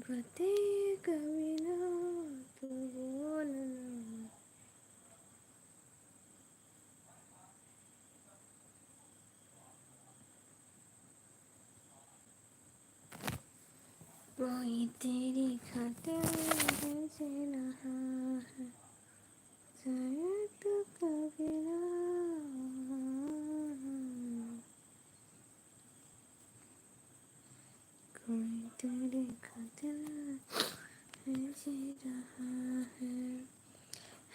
Ketika bila tubuh कोई तेरी खातिर ऐसे रहा है शायद कभी ना कोई तेरी खातिर ऐसे रहा है.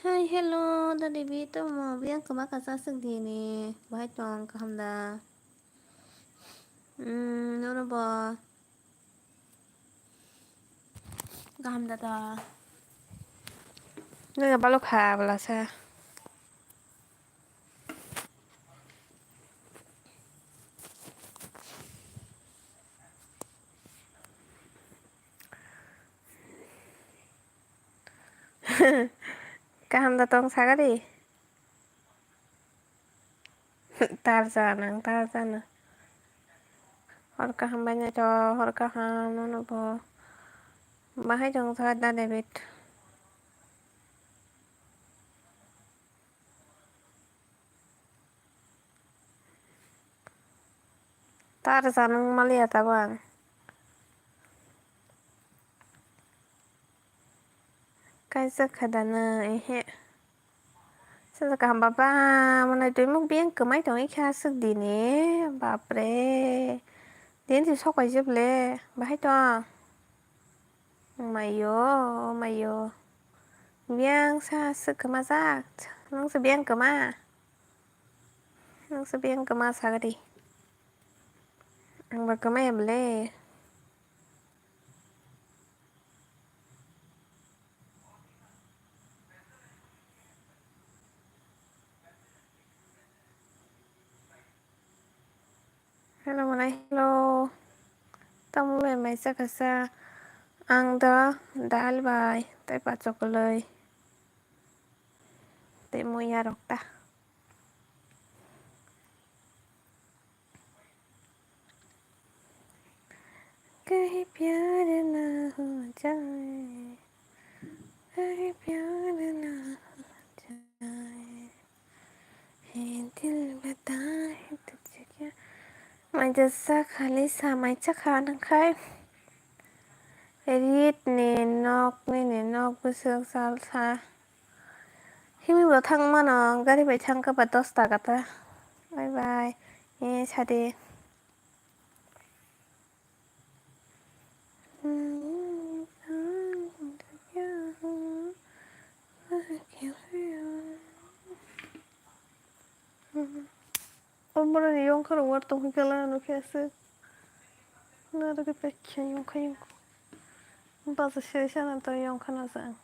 Hai hello tadi Bito mau bilang ke maka sasek dini bahai tong kahamda nono ba kahamda ta nega balok ha bala sa kahamda tong sagari tarzana hor kaham banyak to hor kaham nono ba bahai tong sa da David tarzana malia ta bang kaisa khadana ehe sao cả bà ba mà này tụi muốn biến cái máy tụi ấy kha sức đi nè bà bre đến thì sốc phải giúp lệ bà hay to mày yo biến xa sức cái mà ra nó sẽ biến cái mà sao cái đi ăn bà cái máy em lệ hello mà này hello tao muốn về mày sẽ sao ăn đó đal bài tay bà chọc lời để mua nhà đọc ta कहीं प्यार ना हो जाए कहीं प्यार ना हो जाए है दिल बताए तुझे क्या मैं जैसा खाली समय खा न खाए read nè nọc besok salsa 힘이 뭐 탕만원 가리 배 창가 받았다 갔다 바이바이 예 차대 엄마는 영카로 왔던 그날은 그랬어 나도 그 백현 영카 bazı şeyler to yong khana sang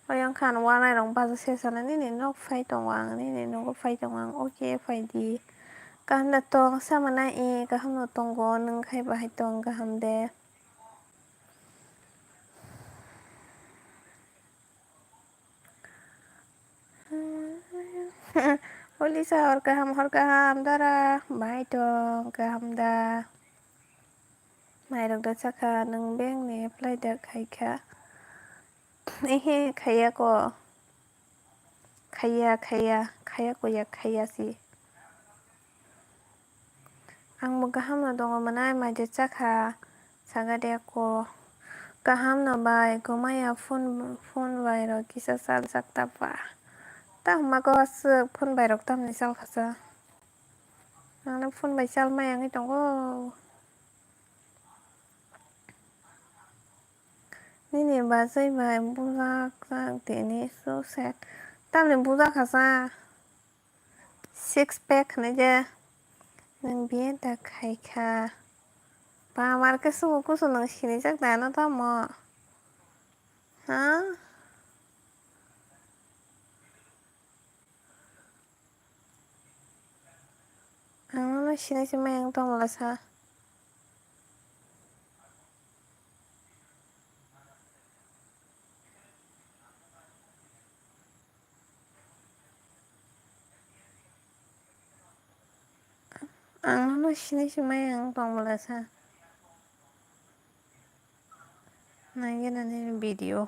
yong khan wa nai rong bazı şeyler ni no fai tong wang ni no ko fai tong wang okay fai di ka ham da tong sa ma na e ka ham no tong go nung khai ba hai tong ka ham de Olisa और ka ham dara bai tong ka ham da mai rong da chaka nung beng ne plai da khai kha khaya ko khaya ko ya khaya si ang mo gaham na dong manai mai de chakha saga de ko gaham na bai ko maya phone bai ro kisa sal sakta pa ta ma ko as phone bai rok tam ni sal khasa ang phone bai sal mai ang tong ko ni ba sai bai buza sang te ni so sad tam ni buza khasa six pack ne je nang bien ta khai kha ba mar cái su ko su nang shini chắc đã nó ta mo hả ang nó shini si mang tong la sa ang nó shini si mang tong la sa nagiरनानै video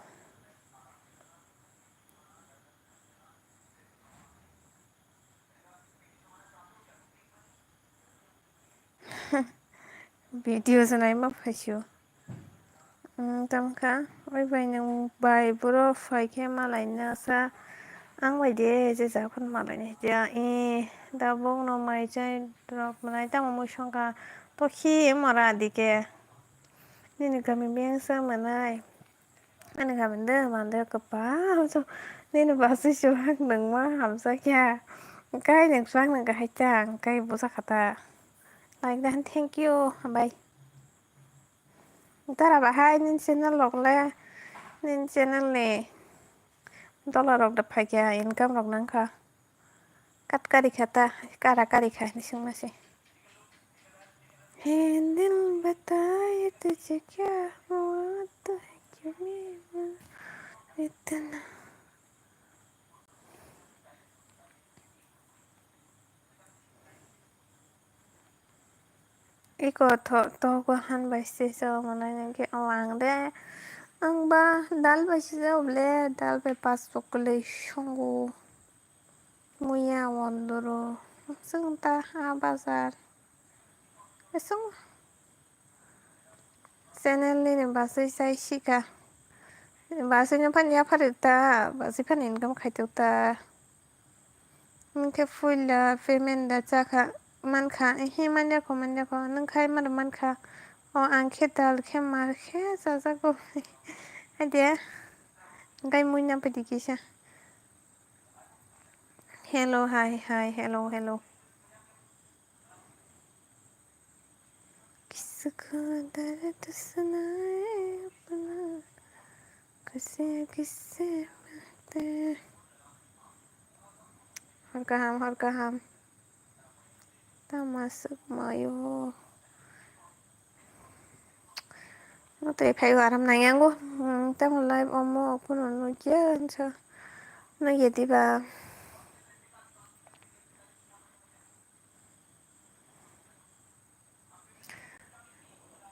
भिडिअ'सो नायनो बाखायसो tamka oibai nang bai bro faike malaina sa ang bai de je ja khon malaina ja da bong no mai chai drop nai ta mo shonga to khi mara dike nini kami beng sa manai ani kami de mande ka pa so nini basu shu hak nang ma ham sa kya cái nang swang nang ka hai chang cái bu sa khata like that thank you bye tara ba hai nin channel lok le nin channel ne dollar rok da phaikia income rok nang kha kat kari khata kara kari kha ni sing mase है दिल बताए तुझे क्या हुआ तो है क्यों मेरा इतना iko to ko han bai se so mana ke awang de ang ba dal ba si so ble dal be pas pokle shongu muya wondoro sung ta ha bazar sung channel ni ba sai shika ba se nya pan ya pharita ba si pan income khaitota Nke fulla payment da chaka manka he manya ko nang khai mar manka o angke dal khe mar khe sa ko adia ngai munya pedikisha hello hi hello किसको दर्द सुनाए अपना किसे मिलते हर काम termasuk mayo no te phai waram na yang go ta mon live omo ko no chen cha no yeti ba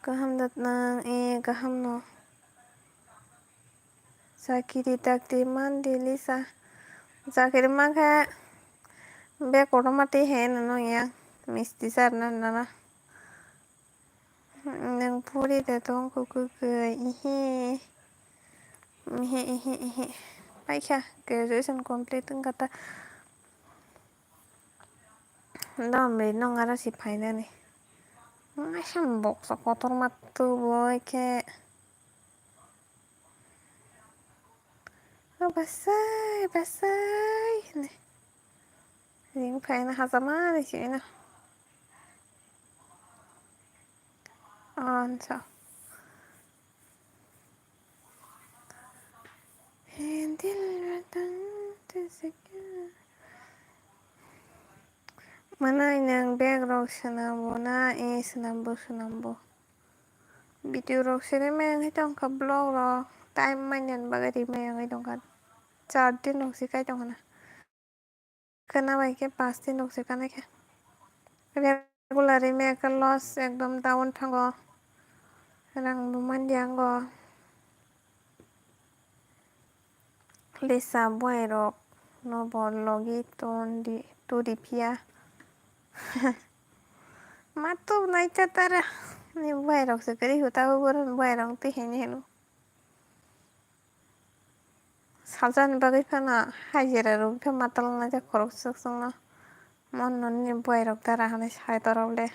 kaham dat na kaham no sakiri takti man dilisa sakiri man kha be kodomati he no ya misti sar na nang puri de tong ku ihe paikha graduation complete kata ndambe nong ara si phaina ni ngasam bok sa kotor matu boy ke basai ni ring phaina hazama ni sina ansa dil ratang tezekya mana nang background sanambo na sanambo video rok sene meng hitong ka blog ro time manyan bagari meng hitong ka 4 din rok si kai tong na kana bai ke 5 din rok si kana ke regular me ka loss ekdom down thango rang buman diango lisa boy rok no bol logi tondi turi pia matu nai chatara ni boy rok se kari huta buron boy rok ti heni henu saljan bagai phana hajera rok phe matal na ja khorok saksang na mon non ni boy rok tara hane sai torole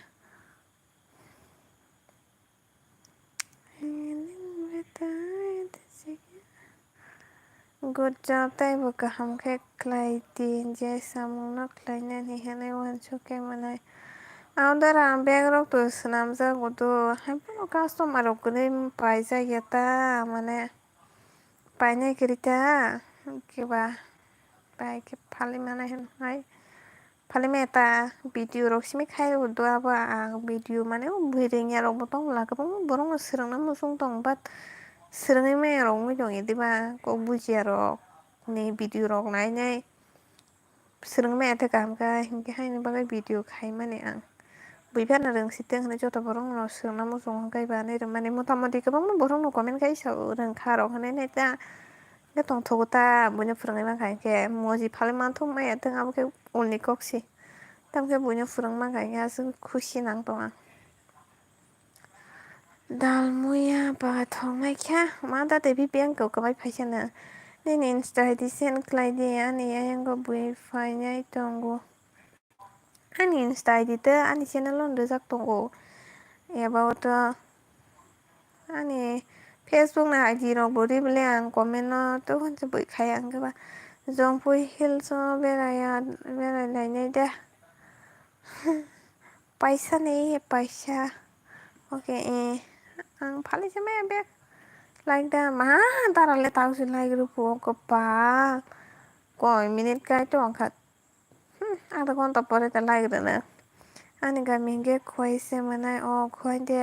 good job tai bu kaham khe klai tin je samung no klai na ni hane wan chuke manai Audara bag rok to sanamja goto hapo customer rok ne paisa yata mane paine kirita kiba pai ke phali mane hai phali meta video rok simi khai do aba video mane bhiring ya rok botong la ka borong sirang na musung tong bat sirang me rok mi dong ediba ko bujia rok ni video rok nai nai sirang me ta kam ka hingi hai ni bagai video khai mane ang buiban roंसिथों होनो जत' बर'नाव सोंना मोजां गायबा माने मथा मथि गोबां बर'नाव comment गायसाव रोंखार' होनाय दा tongthogota buino phwrwngnaima khaikhe moji phal manthok maya thang abokhe ulni koksi tamkhe buino phwrwngma khaikhe asuk khushi nangtongo ang dalmuya ba thongnaikha ma date VPN ko kwbai phaisano nini insta id send khlaidi ani ayango bui phainai tongo ani insta id tho ani channel no rijak tongo about ani Facebook na id rok bo ribele ang comment no tokhonse buikhai ang keba jongpui hills o berailainai de paisa nei paisa okay ang phaliche maya bek like da ma darale tausi like rupo kopal koi minute kai tongkha आधा घन्टा परे त लाग्दैन अनि गामी हिंगे खोइसे मनाय खोइ दे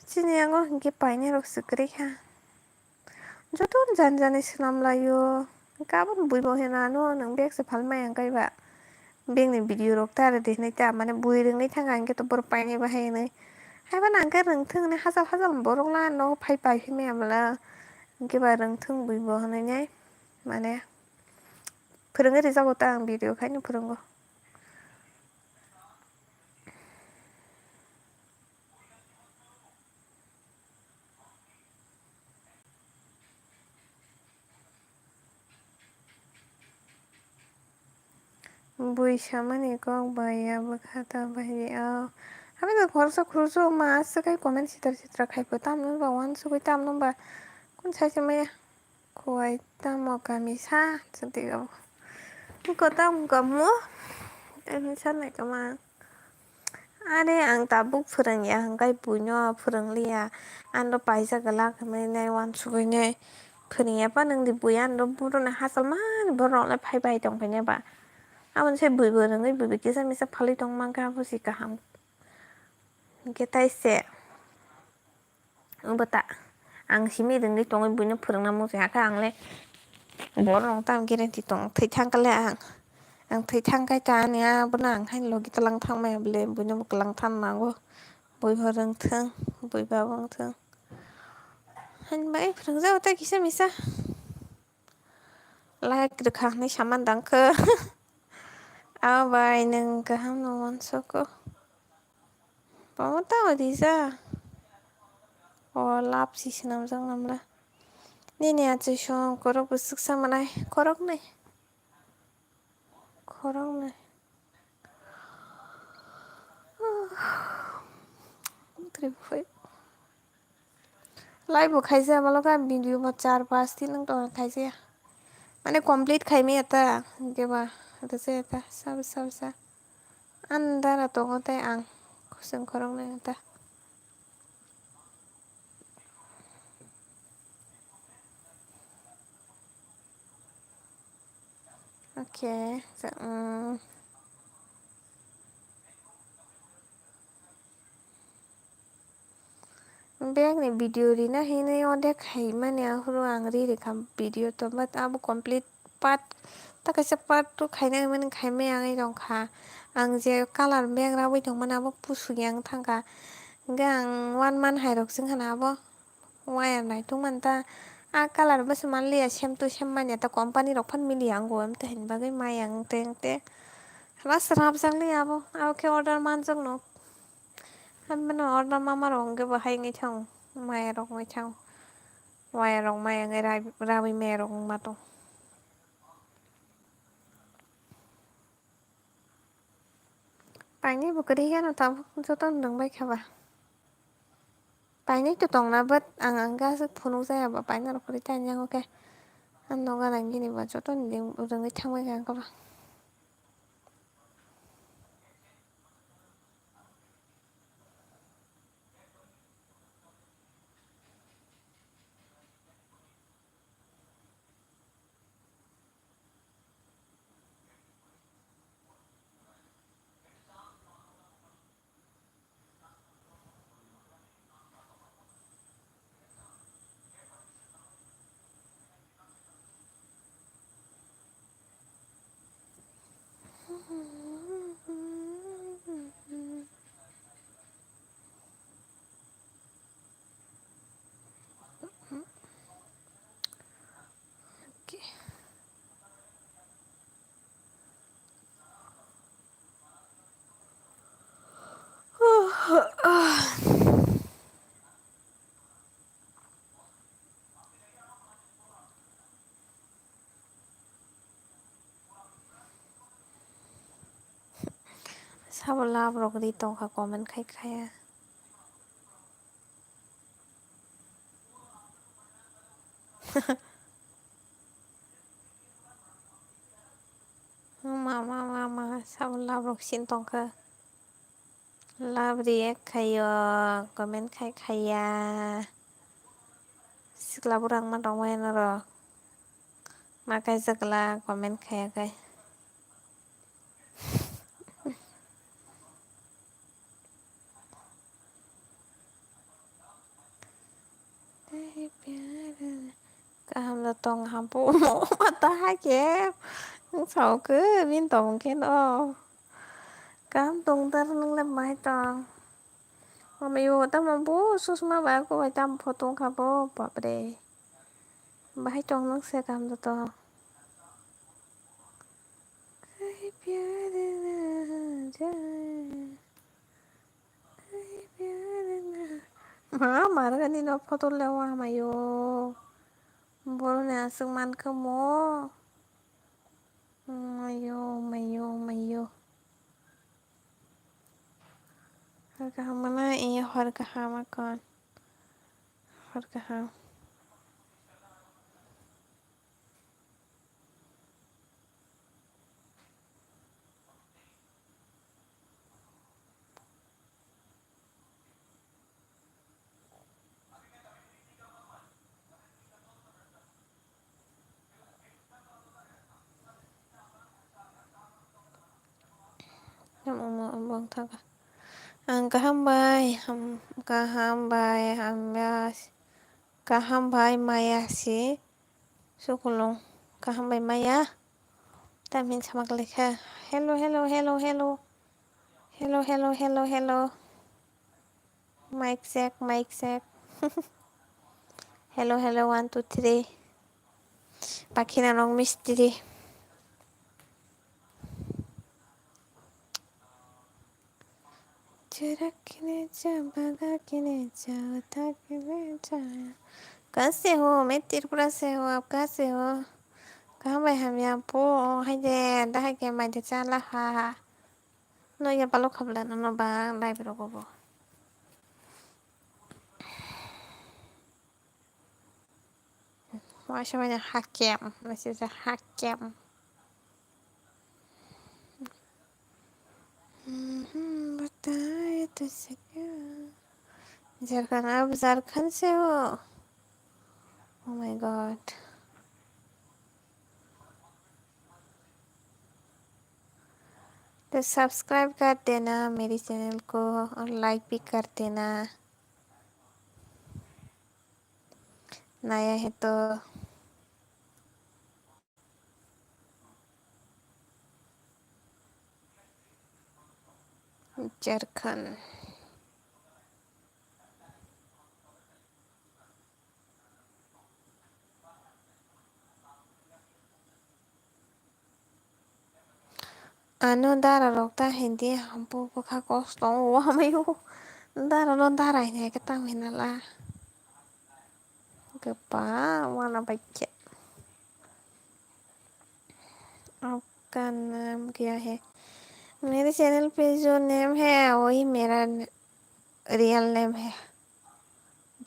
चिनि आंगो हिंगे पाइने रok सुक्रेखा जतन जान जाने सलाम लायो गाबोन बुइबो हेनानो नों बेगसे फालमाय आं गायबा बेगनि भिडिअ रok तार देखनाय ता माने बुइरोंनाय थांगा हिंगे तो बर पाइने बाहायनाय हायबा नांगा रोंथों ने हाजार हाजार बरक ला न फाइ पाइफिमे आमला हिंगे बा रोंथों बुइबो होनायने माने फोरोङो रे जागोता आं भिडिअ खायनो फोरोंगो buisamani kok baiyaबो खाता बाहियाव हाबे तो खरसा खुरसो मासो kai comment sitra खाइबो तामनो बा वानसो kai तामनो बा कोन साइसे मया खोइ तामो kamisa sentigo ko tam kamu ini sana kama are ang tabuk फोरोंया हांगाय बुइनो फोरोंलिया आंनो पाइसा गला खमायनाय वानसो गयनाय फोरोंयाबा नोंदि बुया आंनो बुरना हासल मान बरनावलाय फाइबाय दंफायनायबा आमोन से बुइबो रोङै बुइबो किसा मिसा फालि दं मांगा बुसि गाहाम गेताइसे बता आं सिमि रोङै दङै बुइनो फोरोंना मोजायाखै आंलाय बरनाव ताम गेरेन्टि दं थैथांगोनलाय आं थैथांगाय दानिया बोना ओंखायनो लगितलां थांमायाबले बुइनो गलां थांनांगौ बयबो रोंथों बयबो बुंथों होनबाय फोरोंजाबोता किसा मिसा लाइक रोखाखनै सामान दांखो आबाय नों गाहाम नङन सको Pamata odisa lapsi sinam jang namla nini achi shom korok busuk samanai korok nai tripoi live khaise amaloka video ba 4-5 दिन तो khaise माने complete खाइमे आता गेबा दसे आता सब सा अंधारा तो होते आं खुसं खरं नहीं आता okay so bag ni video rina hine ode khai mane ahuru angri rekam video to but abu complete part takaisa part to khaina mane khaime angai dongkha ang je color bag rawi dongmana abo pusugyang thangka gang 1 month hairok jing hana abo wire nai tungmanta a color bas manliya same to same mane ta company rok phan mili ango amte hin bagai mayang tengte ras rap jangli abo ke order manjak no Hamano order mama rong ge bahai ngai thang maya rong ngai thang wire rong maya ngai rawi me rong mato Paine bukari ya no tam joton dong bai khaba Paine to tong na but ang anga sa phunu saya ba paine ro kuri tan yang okay an no ga nang gini ba joton ding ngai thang bai ka ba Sablabro dito ka comment kaya. Mama sablabro sintong ka. Love react kayo comment kaya. Siklaburang matawai naro. Makai sakla comment kaya kai. Cả hầm là toàn hầm bố mộ mà ta hai chị em sao cứ viên tổng cái đó cảm tung ta nâng lên bài tròn mà mày vô ta mà bố sus mà bà cô phải tâm phô tung khá bố bỏ bề bài tròn nâng xe cảm được to mà nó đi nó phô tung leo mà vô bố nè sưng man cơ mô mày vô harga mana iya harga makan harga yang mau abang tak ang kahambay hamyas kahambay maya si sukulong kahambay maya tamin sa maglika hello mic check hello 1 2 3 pakinanong mystery चुरक जा भगा जा थक जा कहाँ से हो मैं त्रिपुरा से हो आप कहाँ से हो कहाँ भाई हम यहाँ पो hay je dah ke mai de chala ha no ya palo khabla no ba live ro go wa shawanya hakem this is a hakem बताए तुझसे क्या झारखंड आप झारखंड से हो oh my god तो सब्सक्राइब कर देना मेरी चैनल को और लाइक भी कर देना नया है तो Jharkhand ano dara rokta hindi hampu ka kosto wa mayo dara non dara ini kita minala kepa wana baca आपका नाम क्या है मेरे चैनल पे जो नेम है वही मेरा रियल नेम है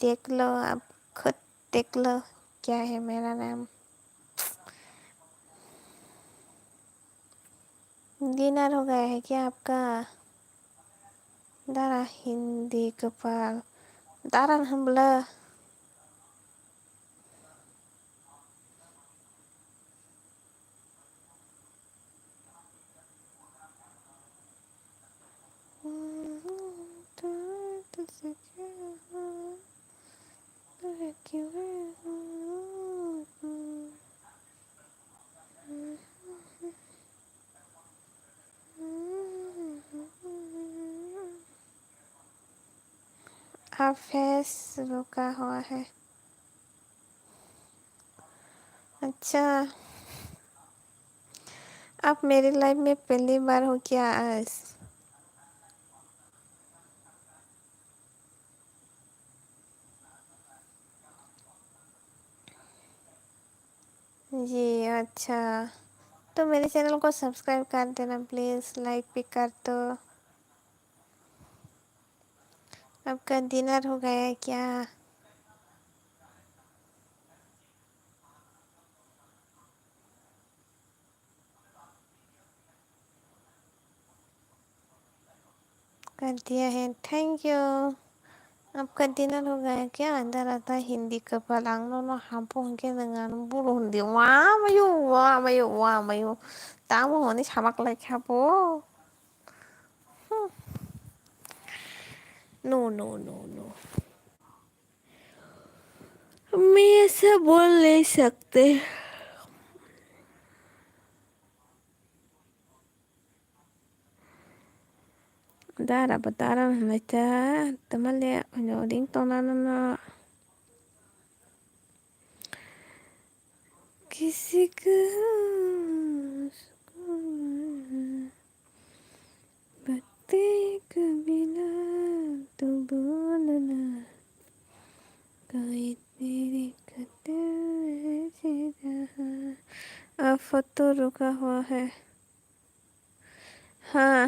देख लो आप खुद देख लो क्या है मेरा नाम डिनर हो गया है क्या आपका दारा हिंदी कपाल दारा हमला आप फेस रुका हुआ है अच्छा आप मेरी लाइफ में पहली बार हो क्या आज जी अच्छा तो मेरे चैनल को सब्सक्राइब कर देना प्लीज़ लाइक भी कर दो आपका डिनर हो गया है क्या? कर दिया है, थैंक यू। आपका डिनर हो गया है क्या? अंदर आता hindi kepalang no hampungke dengan burung di wa mayu tamu ni samak like hapo. No. मैं ऐसा बोल नहीं सकते। Dara batara nacha tamale ding tonana किसी का बातें कबीला तो बोलना कोई तेरी कदर ऐसे रहा। अब फोटो रुका हुआ है। हाँ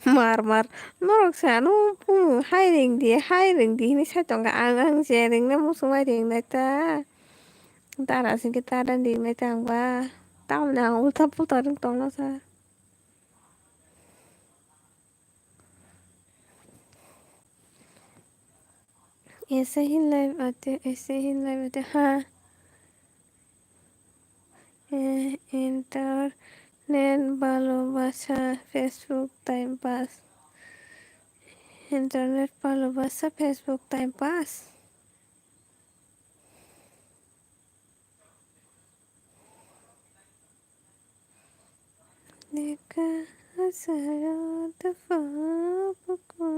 mar norok sanu hai ring di ni sa tong ang je ring na mu sumai ring na ta tara sin ke tara ring na tang ba tao lang ulta puta ring tong na sa ऐसे ही live आते हाँ। Internet ভালোবাসা Facebook time pass. Internet ভালোবাসা Facebook time pass. देखा हजारों दफा आपको।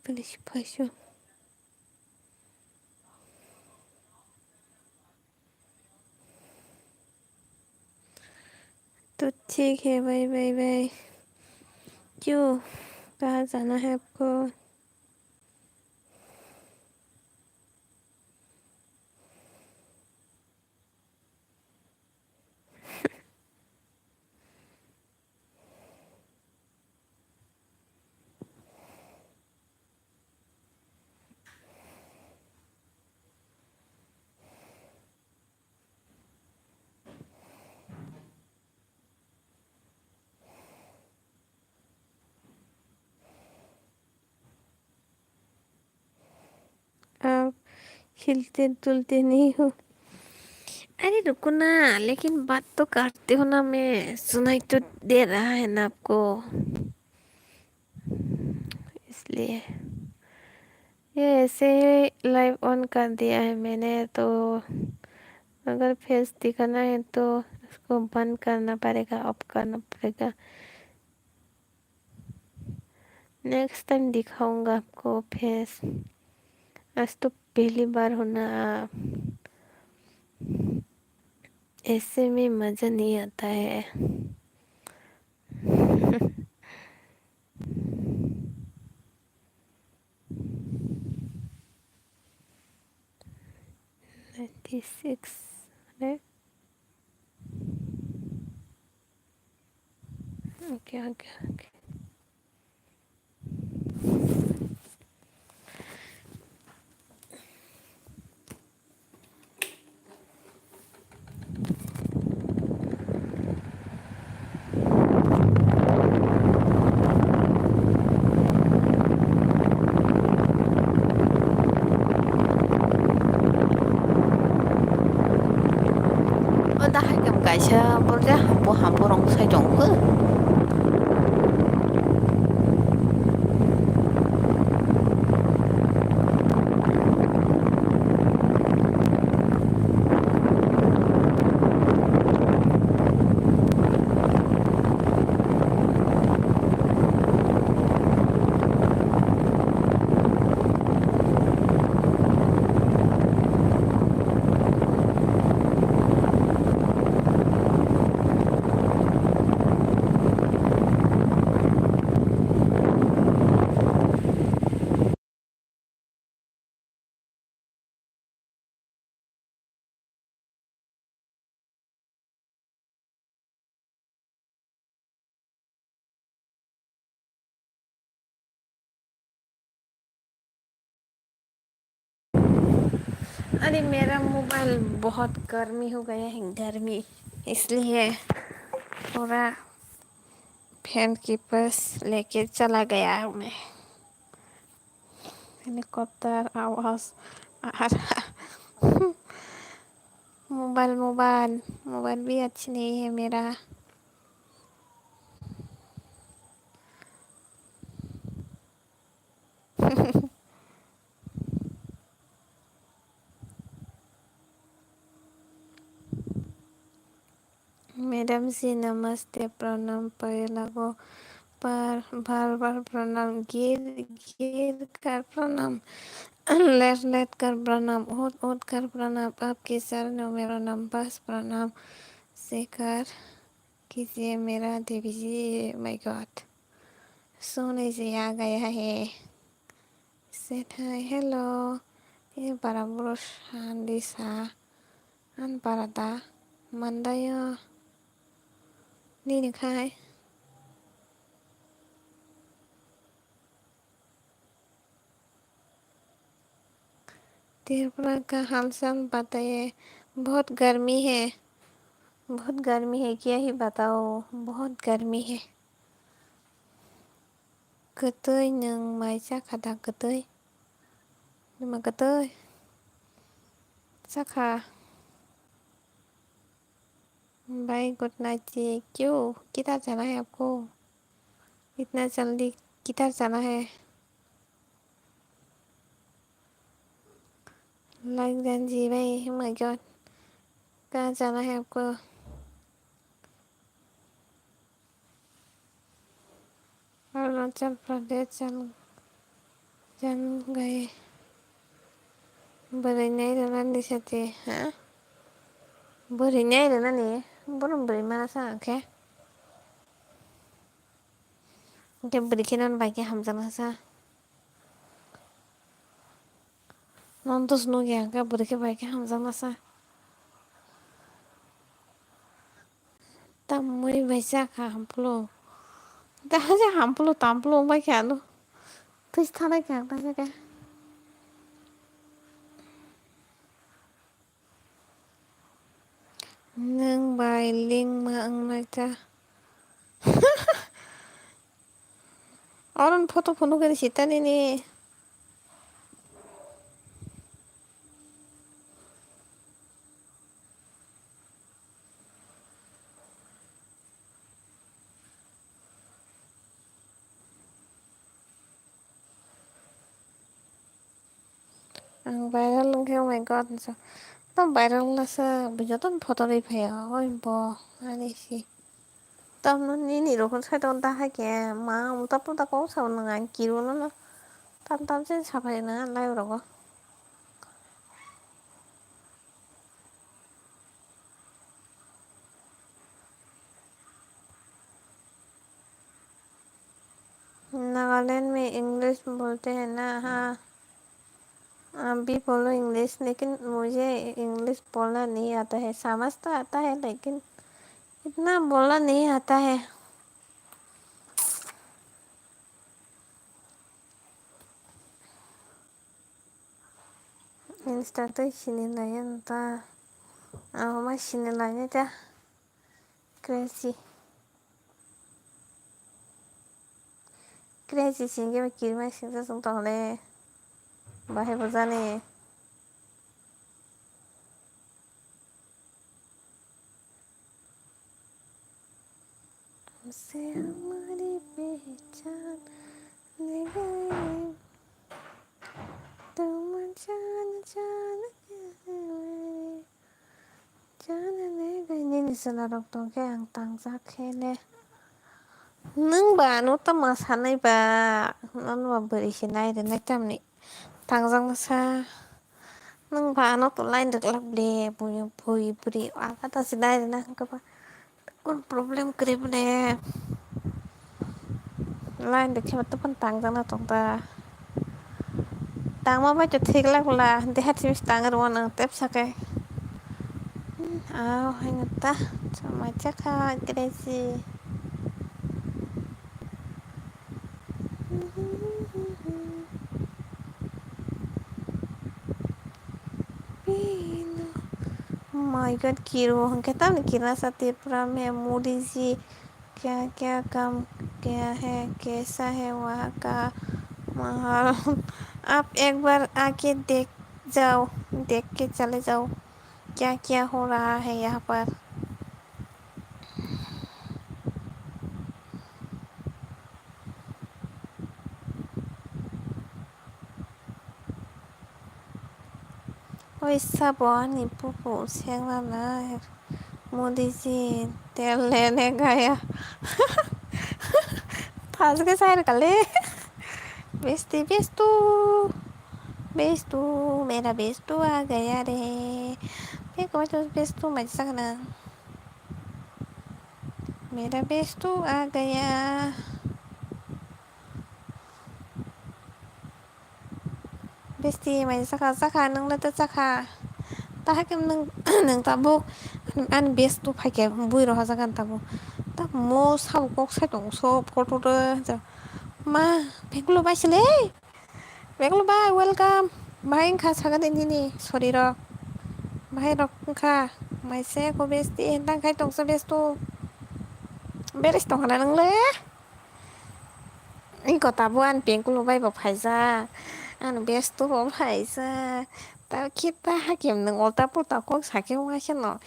Please push. तो ठीक है बाय बाय बाय। क्यों कहाँ जाना है आपको? आप हिलते डुलते नहीं हो। अरे रुको ना, लेकिन बात तो करते हो ना, मैं सुनाई तो दे रहा है ना आपको, इसलिए ये ऐसे लाइव ऑन कर दिया है मैंने। तो अगर फेस दिखाना है तो इसको बंद करना पड़ेगा, ऑफ करना पड़ेगा। नेक्स्ट टाइम दिखाऊंगा आपको फेस। आज तो पहली बार होना। ऐसे में मज़ा नहीं आता है। Six, right? Okay. 나 할 겸 가셔 보자. 뭐 함부롱 사정구. अरे मेरा मोबाइल बहुत गर्मी हो गया है, गर्मी, इसलिए पूरा फैन के पास लेके चला गया हूँ मैं। हेलीकॉप्टर आवाज आ रहा। मोबाइल मोबाइल मोबाइल भी अच्छी नहीं है मेरा। मैडम जी नमस्ते, प्रणाम, पैर लगो पर बार बार प्रणाम, गिर गिर कर प्रणाम, लेट लेट कर प्रणाम, उठ उठ कर प्रणाम, आपके चरणों में प्रणाम, बस प्रणाम स्वीकार कीजिए मेरा देवी जी। माय गॉड, सोने जी आ गया है। सेट हाय, हेलो, ये para burush handisa an parada mandayo ni khai Tripura का हालचाल बताइए। बहुत गर्मी है, बहुत गर्मी है, क्या ही बताओ, बहुत गर्मी है। Ketoy nung may tsaka ketoy. Lima ketoy. Tsaka. भाई गुड नाइट जी। क्यों, किधर जाना है आपको? इतना जल्दी किधर जाना है? लाइक देन जी भाई, माय गॉड, कहाँ जाना है आपको? अरुणाचल प्रदेश चल जान गए। बोरै नहीं रहना दिशते हाँ, बोरै नहीं रहना नहीं, बोरम बोरै mana sa okay? Dia berikinan baiknya hamzah masa. Nontos nu ya ka berikin baiknya hamzah masa. Tamui baisa ka hamplo. Dah aja hamplo tamplo baiknya lu. Terus thana kya baisa ka? Nang bai ling ma ang naita. Orang foto ka di sita ni. Ang viral lang kaya, oh my god. So, tam viral na sa video tam photo rin pa ya. Oy bo, ani si. Tam no ni ro kon sai ton ta ha ke ma um ta pu ta ko sa na ngan ki ro na. Tam tam chen sa phai na lai ro ko. Nagaland में English बोलते हैं ना। हाँ, आप भी बोलो English, लेकिन मुझे English बोलना नहीं आता है। समझ तो आता है लेकिन इतना बोलना नहीं आता है। इंस्टा तो sinilaya nta. Ako mas sinilanya ta. Crazy. Crazy singe ba kirma sinta sung tole. Bahe bozane. हमसे हमारी पहचान ले गए, तुम जान जान के जान ले गए. Nini selarok toge ang tangsa khele. Nung ba no ta masanay ba? Ano ba berisinay din nagtam ni tangzang sa nung ba no to line được lap de punya pui puri apa ta sidai na ka pa kon problem krip de line được chama to pan tangzang na tong ta tang ma ba cho thik lak la de hat sim tang ro na tep sa ke ao hangata chama chaka crazy. माय God कीरो हम कहता नहीं कितना सा तेरा में मोदी जी क्या क्या काम किया है कैसा है वहाँ का माहौल आप एक बार आके देख जाओ देख के चले जाओ क्या क्या हो रहा है यहाँ पर वैसा पानी पुपू सेंगला ना मोदी जी तेल लेने गया फंस के साइड कर ले बेस्ती बेस्तू बेस्तू मेरा बेस्तू आ गया रे मैं कौन सा बेस्तू मैं सकना मेरा बेस्तू आ गया बेस्ती मैं सका सका नोंलाय सका ताहाके नों नों ताबो आं बेस्तू फाइके बुई रहा जागोन ताबो ता मो साबो कक साइदं सब फट'दो मा बेंगल बायसोलै बेंगल बाय वेलकाम बाहाय ओंखा सागोन दिनि सरि र' बाहाय र' ओंखा माइसे को बेस्ती दांखाय दंसो बेस्तू बेरेस दं हना नोंलै इको ताबो आं बेंगल बायबा फायजा आं बेस्तू फायजा ता kita hakim nang alta puta kok sake wasen no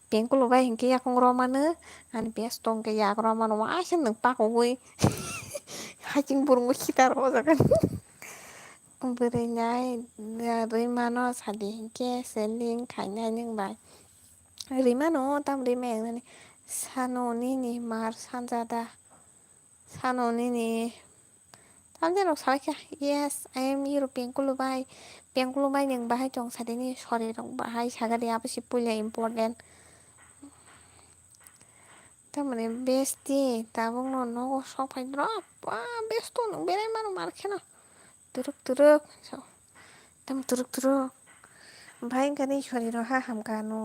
bengkulo bai hinke yakong romano an bestong ke yak romano wasen nang pakogoi haking burung kita ro jagan बोरै नाय रैमानो सादि hinke seling खायनाय नों बाय रैमानो ताम रैमाय सान'निनि मार सानजादा सान'निनि तामजेराव साबायखा yes I am European खुलुबाय बेंगलुबाय नों बाहाय दं सादिनि सरि दं बाहाय सागारि आबसि पुलिया इम्पर्टेन्ट तारमाने बेस्टि दाबुं न'नो सफायद्र बा बेस्थ' नों बेराय मानो मारखेना तुरुक तुरुक तम तुरुक तुरुक ओमफ्राय ओंखायनो सरि र' हामगानो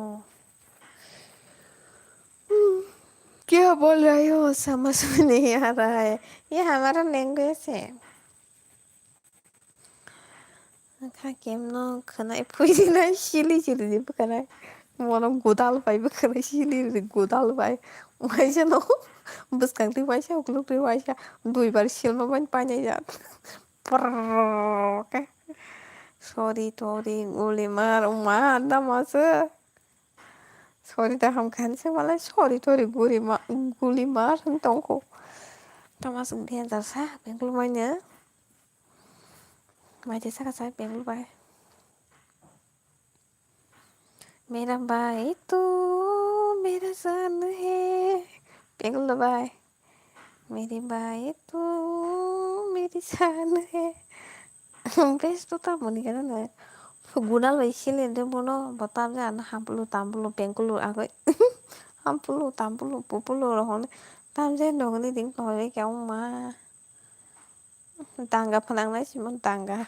क्या बोल रही हो समझ में नहीं आ रहा है ये हमारा लैंग्वेज है Kakemno kena puisina shili shili bukanai mono godal pai bukanai shili godal pai waisa no buskang ti waisa ukluk ti waisa dui bar shilma ban panya ya ke sorry sorry uli mar uma anda masa sorry dah ham kan se malah sorry sorry guli mar tongko tamasuk dia jasa bengkulu manya Mai saka saya bengkulu pai मेरा भाई तू मेरा सन है बेंगल भाई मेरी भाई तू मेरी सान है बेस तो tak muni kana na gunal bai sile de bono batam ja na hampulu tampulu bengkulu ago hampulu tampulu pupulu rohon tam je nongni ding toy ka ma tangga phanang nai simon tangga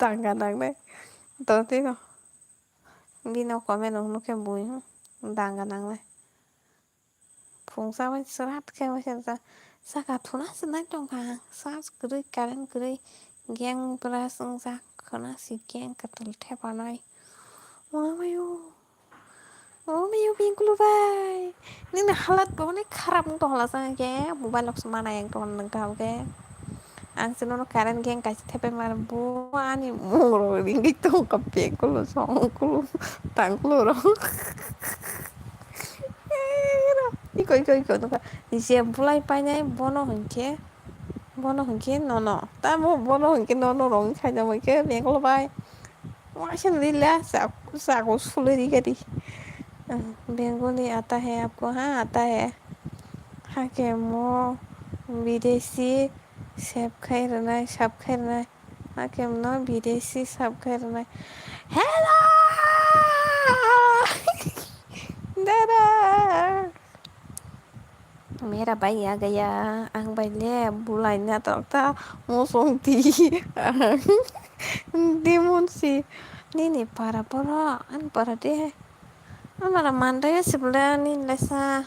tangga nang nai to ti no Bino komen nung ke bui danga nang le phung sa wa srat ke wa sa saka thuna sanai tong ka sas gri karen gri geng pra sung sa khana si geng katul the panai oh mayo bingkulu bai ning na halat ko ne kharap to hala sa ke mobile lok semana yang ton nang ka ke ang sinono karen geng kasi tepe mar bu ani muro ringi to ka bingkulu song kulu tangkulu ro iko nuka je bulai painai bono hunke no ta mo bono hunke no rong khaina mo ke bengkulu bai waisen lila sa ko sule ri gadi Bengali आता है आपको हाँ आता है हाँ के मो विदेशी सब खैरनाय हाँ के मो विदेशी सब खैरनाय हेलो दादा मेरा भाई आ गया आं बाइले बुलाइना तोता मोसोंती दिमुनसी नी para deh Amara mandaya sebelah ni lesa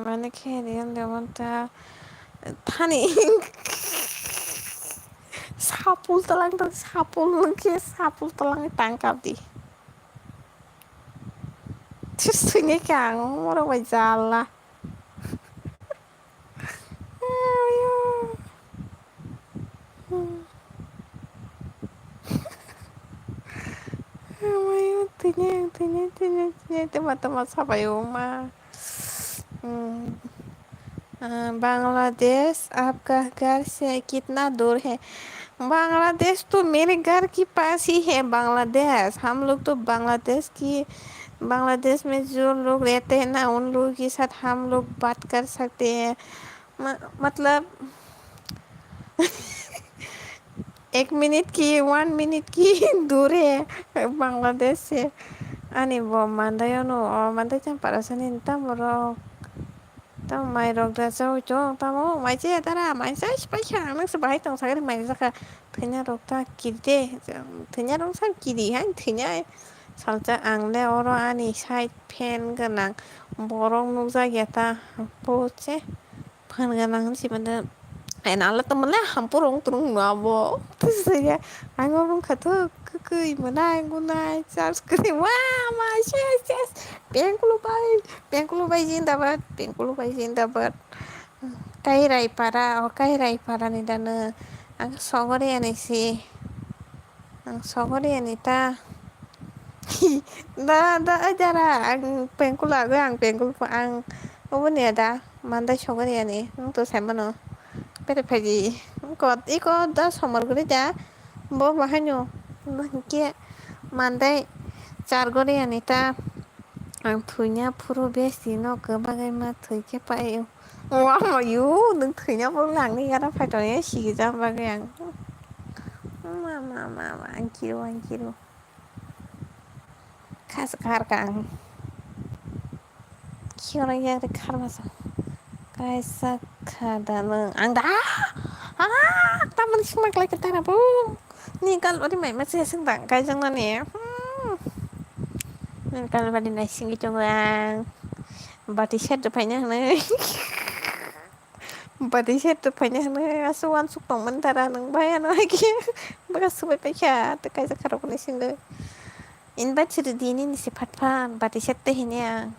mana kaya dia lewanta tani Sapul telang dan sapul lagi sapul telang tangkap di. Terus ini kang orang wajala. Ayo. Ayo tinya teman-teman sampai rumah. Bangladesh आपका घर से कितना दूर है? बांग्लादेश तो मेरे घर के pass ही है बांग्लादेश। हम लोग तो बांग्लादेश में जो लोग रहते हैं ना उन लोगों के साथ हम लोग बात कर सकते हैं। मतलब 1 मिनट की दूर है बांग्लादेश से। Ani bo mandai no mandai chan para sanin tamoro tam mai rok da chau chong tamo mai che tara mai sai spai cha nang spai tong sai mai saka thenya rok ta kirte thenya rok san kiri han thenya salcha angle oro ani sai pen ganang borong nuk ja geta poche phan ganang si banda en alla temennya hampurong turung nabo terus saya angorong kata kekei menai gunai charles kiri wah mas yes pengkulu bai jindabat kai rai para ni dana ang sogore ani si ang sogore ani ta da ajara ang pengkulu ang pengkulu ang ubun ya da manda sogore ani to semano Pero pagi iko da somar guri da bo bahanyo ke mandai char gori anita ang thunya puro besi no ke bagai ma thui ke pa eu wa ma yu nung thunya puro lang ni gara phải to ne si ja bagai ang ma ang kiro khas khar kang kiro ya de khar masa kaisa khadana ang da taman simak lagi tara bu ni kalau di mai masih sentang kai jang na ne kalau pada nasi gitu bang bati set tu banyak ne bati set tu banyak ne asuan supang mentara nang bayan lagi bekas supaya pecha tu kai sekarang pun single in baca di ni si patpan bati set teh ini ya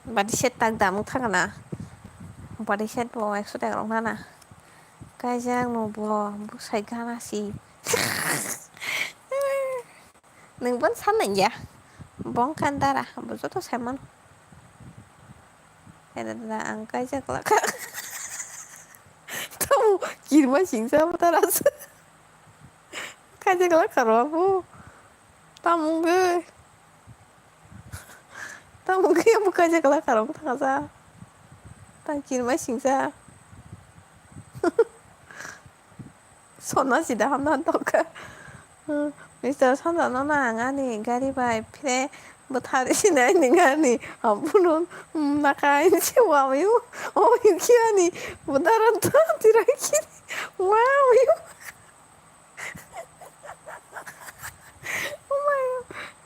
bati set tak damu thangana bati set bo ekso tak orang mana Kajang no bo busai gana si nung bon san nang ya bon kandara bozo to semon ada ang kajak la tamu kirma singsa taras kajak la karo bu tamu ge bu kajak la karo thasa tang kirma singsa 선하시다 하면 또가 미스터 선전어나 아니 가리바이 피레 뭐 다르시나 있는 거 아니 앞으로 나가인지 와요 유키아니 뭐 다른 또 디라키 와우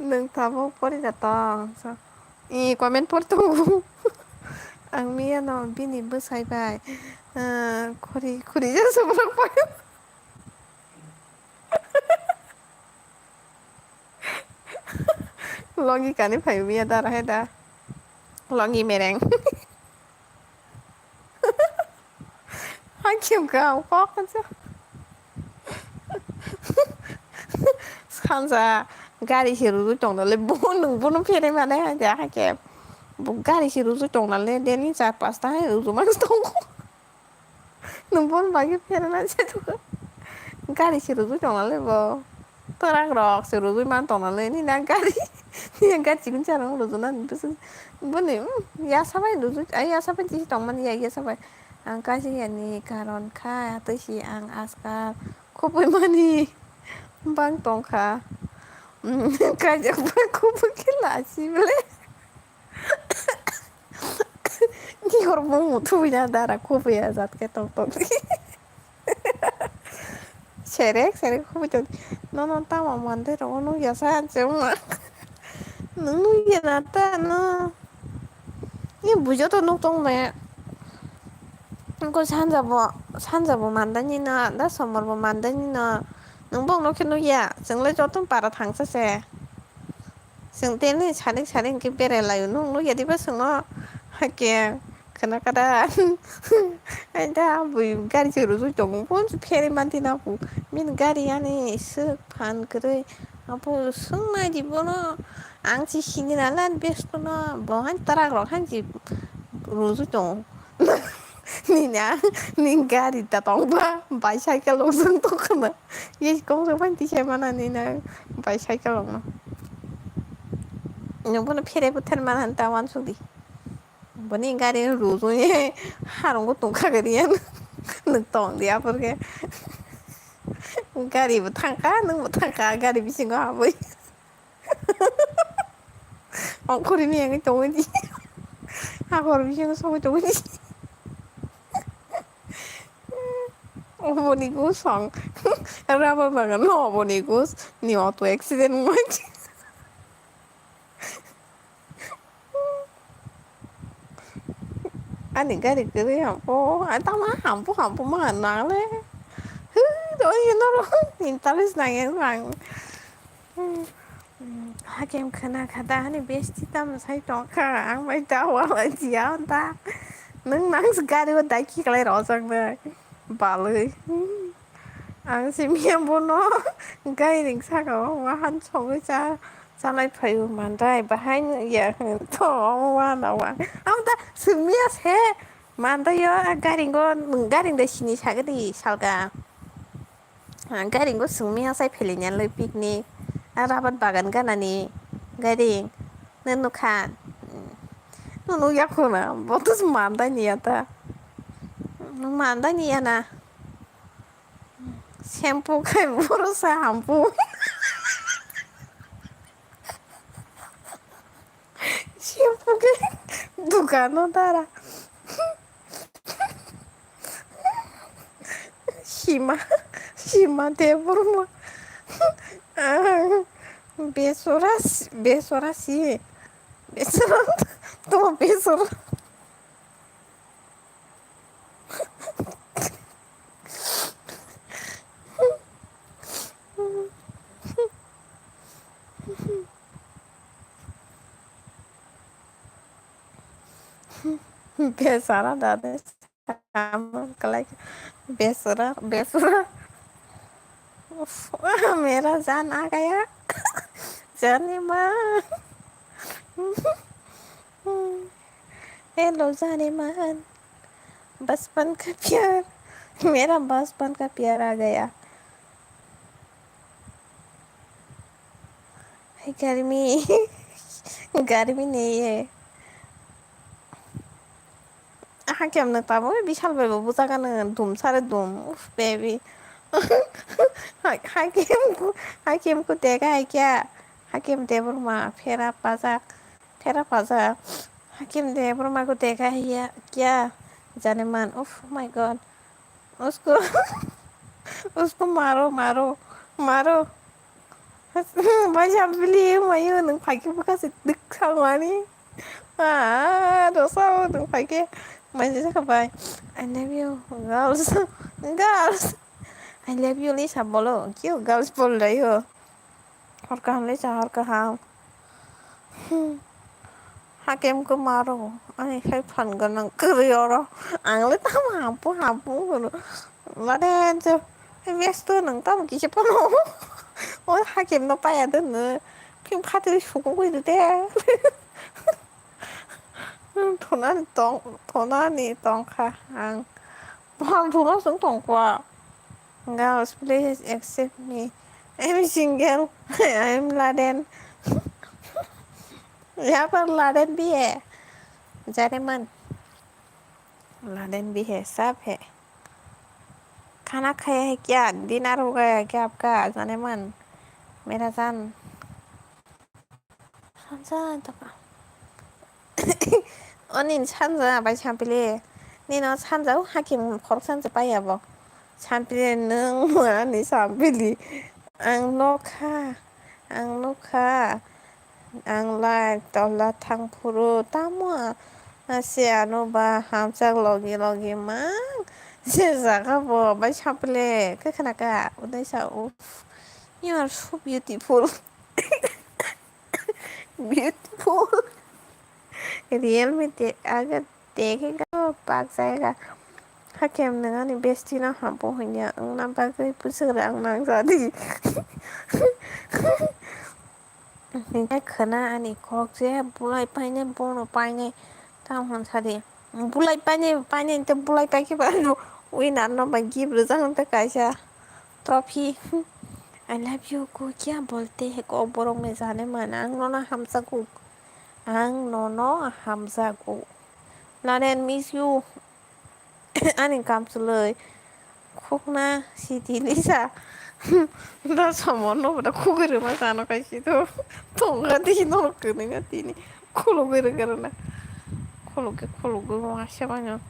nâng tabo 버리졌다 이 과면 porto ang mia no bini besai bai kuri jasa berapa longi kani phải mia ta hết đã longi mereng hai kiểu cao có con chứ 산사 가리 시루도 정달래 보는 피레만 해 자 하게 뭐 가리 시루도 정달래 데니 자 파스타 해 우주만 스톤고 눈본 바기 피레만 세도 가리 시루도 정달래 뭐 토랑 럭 시루도만 정달래 니난 가리 니난 가리 지금 자랑 우주는 무슨 뭐네 야 사바이 우주 아야 사바이 지 정만 야 사바이 ang kasi yani karon ka to si ang askar ko mani bang tong ka kajak ba ko pagkila si bele ni hormon mutu ya dara ko ya zat ke tong serek ko betul no tama mande ro no ya sa chuma no ya nata no ni bujo to no tong me 이거 산자보 만다니나 나 선물보 만다니나 नों बावनाव खिन्थु गैया जोंलाय जथम बारा थांसासे जों देनो सानै सानै बेरायलायो नों गैयादिबा सोंनो हाके खोनाखादा anh ta vì gari chữ rồi chồng vốn phe man thì nào cũng mình gari anh sức phan cái apa sung này đi bộ nó ang chỉ xin là lan biết nó bỏ hắn tara rồi hắn chỉ rồi chồng niña ni gari ta tong ba bai sai cái lông sung to kana ye công sự phan tí xem mà nina bai sai cái lông nó nhưng mà phe đấy thân mà hắn tawan su đi bữa gari rồi rồi 하는 것도 가거든 늑동이야 porque gari 못한가 능 못한가 gari 미친 거 하고 엉코리니 양이 동이지 하고 미친 거 소고 동이지 어머니고 성 라바바가 너 어머니고 니 어또 액시덴 뭐지 anh gari 그래 뭐 tao má hỏng mà anh nói đấy đối với nó interest này em rằng 하긴 그나가다 하니 베스티담 사이도 안 마이다 와라지야 다 능낭스 가리고 다키 클레 로상데 발이 앙시미야 보노 가이링 사가 와한 총을 ra lại phải màn đây bà hai giờ thọ qua nào qua ông ta sumia se màn đây yo garing go garing de sini saga di salga garing go sumia sai phelinya loi picnic arabat bagan ganani garing nenu khan nunu yakuna botus manda niata manda niana shampoo kai boro sa shampoo shampoo kai dukano dara shima Debbarma besora sih besora tuh besora besara dada sama kelak besora मेरा जान आ गया जाने मन hello जाने मन बचपन का प्यार मेरा बचपन का प्यार आ गया गर्मी गर्मी नहीं है हाकिम न ताबो विशाल बाबू बुजागानो दुम सारे दुम उफ बेबी हाकिम को देखा है क्या हाकिम देबरमा फेरा पाजा हाकिम देबरमा को देखा है या क्या जाने मन उफ माय गॉड उसको उसको मारो मारो मारो भाई आप बिली मायो नों फाइके गासै दिखावानी dosa nों फाइके मानसि जाखाबाय I love you girls I love you Lisa बोलो क्यों गर्ल्स बोल रही हो और कहाँ Lisa और कहाँ हाकिम को मारो अरे खाई फन करना करियो आंगले तम हापू लादेन जो व्यस्त नों तम किसे पनो ओ हाकिम न पाया दोनो फिं फादो सुगो गइदो दे थनानि दंखा आं बहां थनासों दंखवा Girls, please accept me. I'm single. I'm Laden. यहाँ पर लादेन भी है जाने मन लादेन भी है सब है खाना खाया है क्या डिनर हो गया है क्या आपका जाने मन मेरा जान 산자 언니 산자 많이 참필이 니너 산자 하kim 거룩 산자 빠야 뭐 참필이 능 뭐야 니 참필이 앙노카 앙노카 앙라 떨라 탕푸르 따모아 Hasiano ba hamsak logi mang saka bo ba chaple kakanaka uday sa you are so beautiful. Beautiful. Real में अगर देखेगा तो पाक जाएगा हाकेम नोंनि बेस्टिना हाबो हैया आंना बागै बोसोरा आंना जादि खोना आनि खकजे बुलाय पाइने बोनो पाइने ताहन सादि बुलाय पाइने तो बुलाय पाइके बानो विनर नो मैं गिफ्ट रजांग तक कैसा ट्रॉफी आई लव यू को क्या बोलते हैं को बोरों में जाने मन आंग नोना हमसा को आं nono hamzaku laden miss you ani kamsuloi khokna siti lisa da somono bada khogere ma jano kaisi to tonga di no kene tini kholo gere karena kholo go masya banyo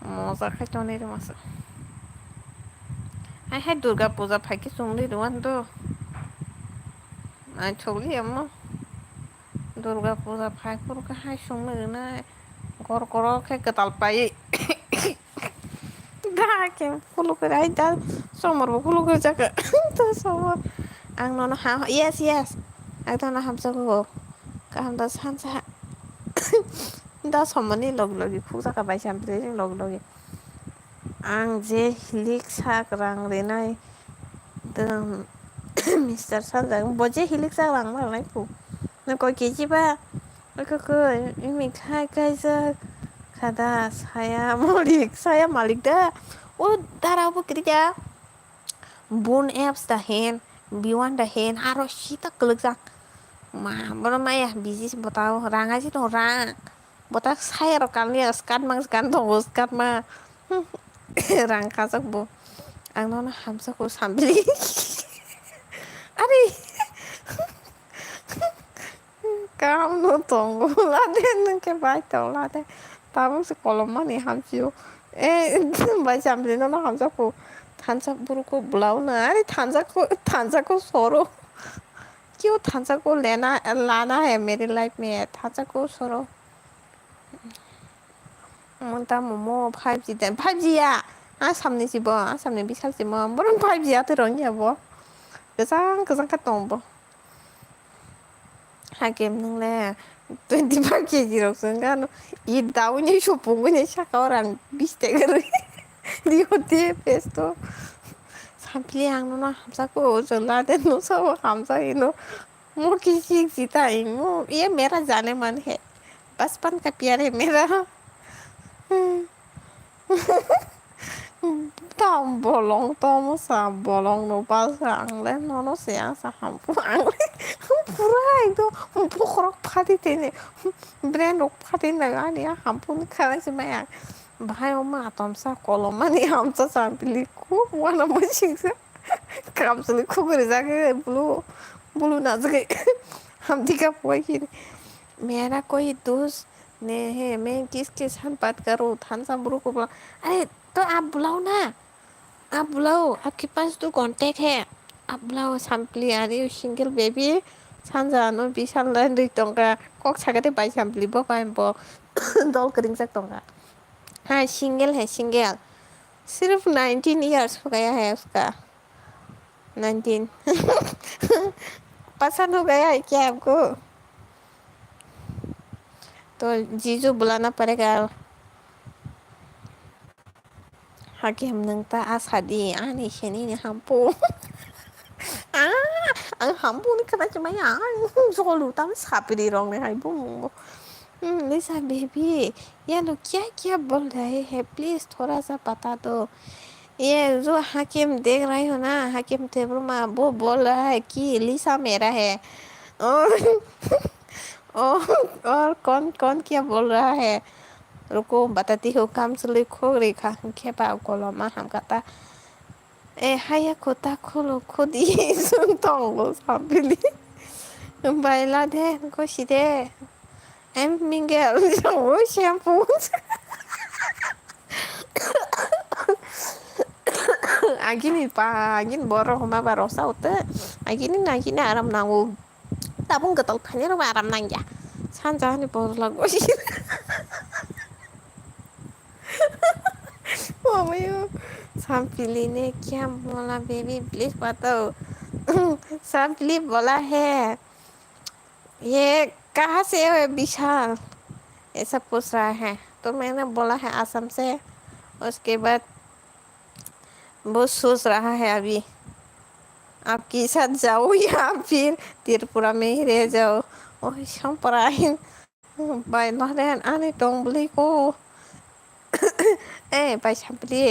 moza khaitone re masa ai hai durga puja phaki sungli ruan to ai chogli amma Durga Puja फाइफोर का हाय संनो ना घर करो के कताल पाई दा के फुलु कर I दा समर बो फुलु कर जाके तो समर आं ननो हा यस आं दा ना हमसा को काम दा सानसा दा समनि लग लगी पूजा का बाई सामप्रे लग लगी आं जे हिलिक साग्रां रेनाय दों मिस्टार साजा बजे हिलिक साग्रां लानाय फु Kau kece ba, kau ini kai kada saya malik dah. Oh darah apa kerja? Bun apps dah hen, biwan dah hen, harus kita keluar. Belum ya busy sih botau orang aja tuh orang. Botak saya rokalnya skat tunggu skat mah. Orang kasak bu. Ang nona hamsa ku sambil. Ari. Kam no tongo la den ke bai to la de tam se koloma ni ham chiu bai cham de no ham sa ko tansa buru ko blau na are tansa को सरो क्यों tansa को लाना है मेरे life में tansa को सरो monta momo 5G den 5G ya आसामनि जिबो आसामनि बिसाल जिबो बरं 5G आ तो रंग याबो गोजान का दंबो 하긴 능래 25 kg 순간 이 나오니 쇼봉은에 샤카오랑 미스테그를 리오티 페스토 sampai yang nuna hamsaku zelada nusa hamsa ino mau kisi sita ino ये मेरा जाने मन है बचपन का प्यार है मेरा Tom bolong tom sa bolong no pasang le no no siang sa hampuang pura itu pukrak pati tene brand ok pati naga ni hampun kala semaya bahaya oma tom sa koloma ni hamsa sampili ku wana masing sa kapsuli ku berzake bulu nazake हम दिखा पोई मेरा कोई दोस्त ने है मैं किसके साथ बात करूँ थान सांबरू को बोला अरे तो आप बुलाओ ना आप बुलाओ आपके पास तो कांटेक्ट है आप बुलाओ सामप्ली अरे सिंगल बेबी 산자노 비샬란 리tonga 꼭 차가데 바이 삼플리 बो डॉल करिंग सकता हाँ सिंगल है सिंगल सिर्फ 19 इयर्स हो गया है उसका 19 पसंद हो गया है क्या आपको तो जीजू बुलाना पड़ेगा हाकि हम नंगता आसादी आने शनि ने हमपो हमपो ने कदा चमा यार जोलू तम सापरी रोंग ने हाइबो लिसा बेबी ये लोग क्या क्या बोल रहे हैं प्लीज थोड़ा सा बता दो ये जो हाकिम देख रही हो ना हाकिम देबरमा वो बोल रहा है कि लिसा मेरा है और और कौन कौन क्या बोल रहा है रुको बताती हो काम से लिखो रेखा खेपा कोलोमा हम कहता ए हाया कोता खोलो खुद ही सुनता हूँ साबिली बाइला दे कोशी दे एम मिंगेल जो shampoo agini boro homa barosa ute agini aram nangu tabung gatal phani ro aram nang ya sanjani bor lago मयो सांपिली ने क्या बोला बेबी प्लीज बताओ सांपिली बोला है ये कहाँ से है विशाल ऐसा पूछ रहा है तो मैंने बोला है असम से उसके बाद वो सोच रहा है अभी आपके साथ जाओ या फिर त्रिपुरा में ही रह जाओ ओह समपराइन बायलारेन आने दंबलिको बाय सांपिली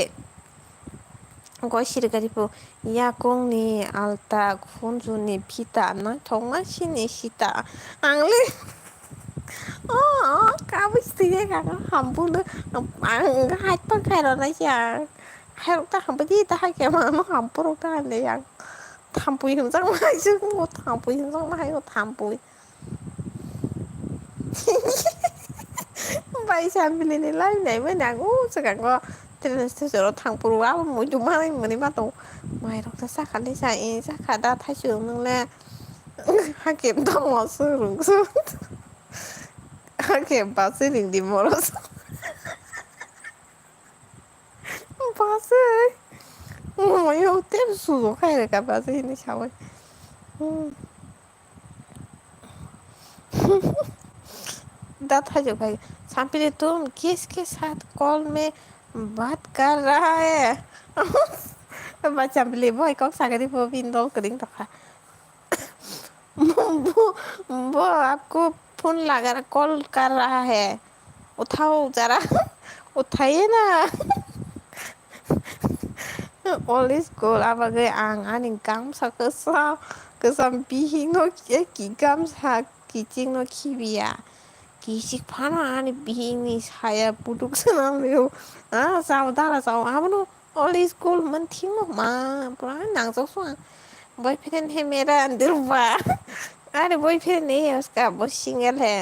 거 시르가리고 야공니 알타 콘주니 피타 나 정말 신이시다 앙리 까부스티게 가가 함부르 할 khai rồi hai ta không biết ta hai cái mà nó không có ta này à tham bùi hướng dẫn mai chứ một tham bùi hướng dẫn mai một tham bùi bay sang bên này lấy này với nàng sao càng có cho nên sự thằng bùi quá mũi chúng mai mình đi bắt tụ mày đâu ta sát khăn đi sai sát khăn đã thay trường luôn nè hai kiểm tông mỏ sư rụng sư hai kiểm bảo sư đỉnh đi mỏ sư bảo sư 뭐 이거 뗄 수도 가야 될까 봐 선생님 샤워 दांत जो भाई सांपी तुम किसके साथ call में बात कर रहा है बच्चा बोले भाई कौन सा करी वो विंडो करिंग रखा वो आपको फोन लगा कॉल कर रहा है उठाओ जरा उठाइए ना Olis school abagai ang aning kam sa kesampihin no ki kam sa kicing no kibia kisik pana ani bihin ni saya puduk senam leo saudara sau abano Olis school menting ma pra nang so so boyfriend है मेरा अंदर अरे boyfriend नहीं है उसका वो single है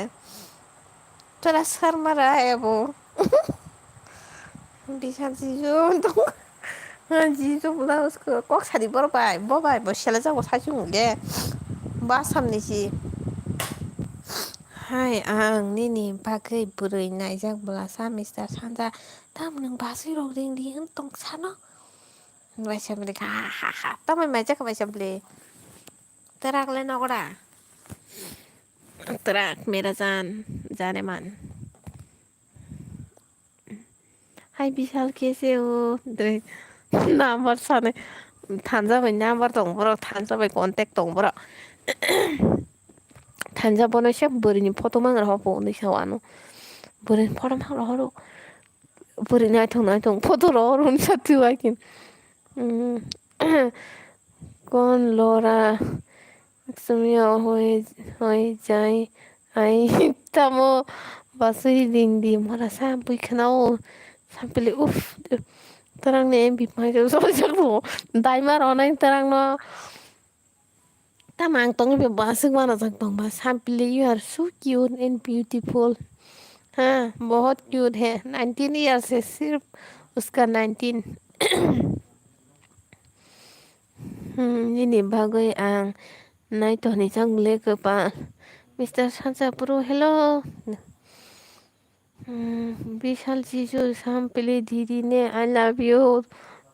थोड़ा शर्मा रहा है वो बिचार जीजू तो 지저분한 꼭 살이 벌어봐 뭐봐 뭐 샬라자고 사주는 게 마삼니지 hai ang nini bagai buri naijak belasa Mister Santa tam nang basi ro ding ding tong sana macam beli ha tam mai jak macam beli terak le nokra terak mera जाने मन हाय विशाल कैसे हो नाम्बार सानै थानजाबाय number दं बर' थानजाबाय contact दं बर' थानजाबानो बोरैनि फट' मांग्रा हबो नैसावानो बोरैनि फट' मांग्रा हरो बोरै नायथं फट' हरो साथु आकिन कौन लड़ा सुमिया होय जाय आई तमो बसुई दिन दी मरा साम पुइखनाओ सामपले उफ terang nih bimai itu soalnya lo daimar online terang no tamang tong be basuk mana sang tong bas happily you are so cute and beautiful हाँ बहुत क्यूट है 19 ईयर्स है सिर्फ उसका 19 ये निभा गई आंग नहीं तो नहीं संग ले के पा मिस्टर संसा प्रो हेलो विशाल जीजू सांपली दीदी ने आई लव यू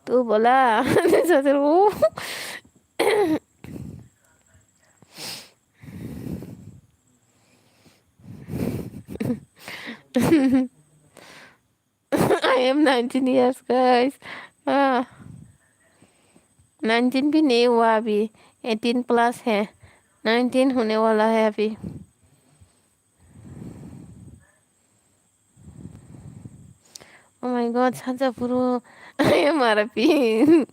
तू बोला वो I am 19 years guys 19 भी नहीं हुआ अभी 18 प्लस है 19 होने वाला है अभी Oh my god, Santa Puro, I am Arabi.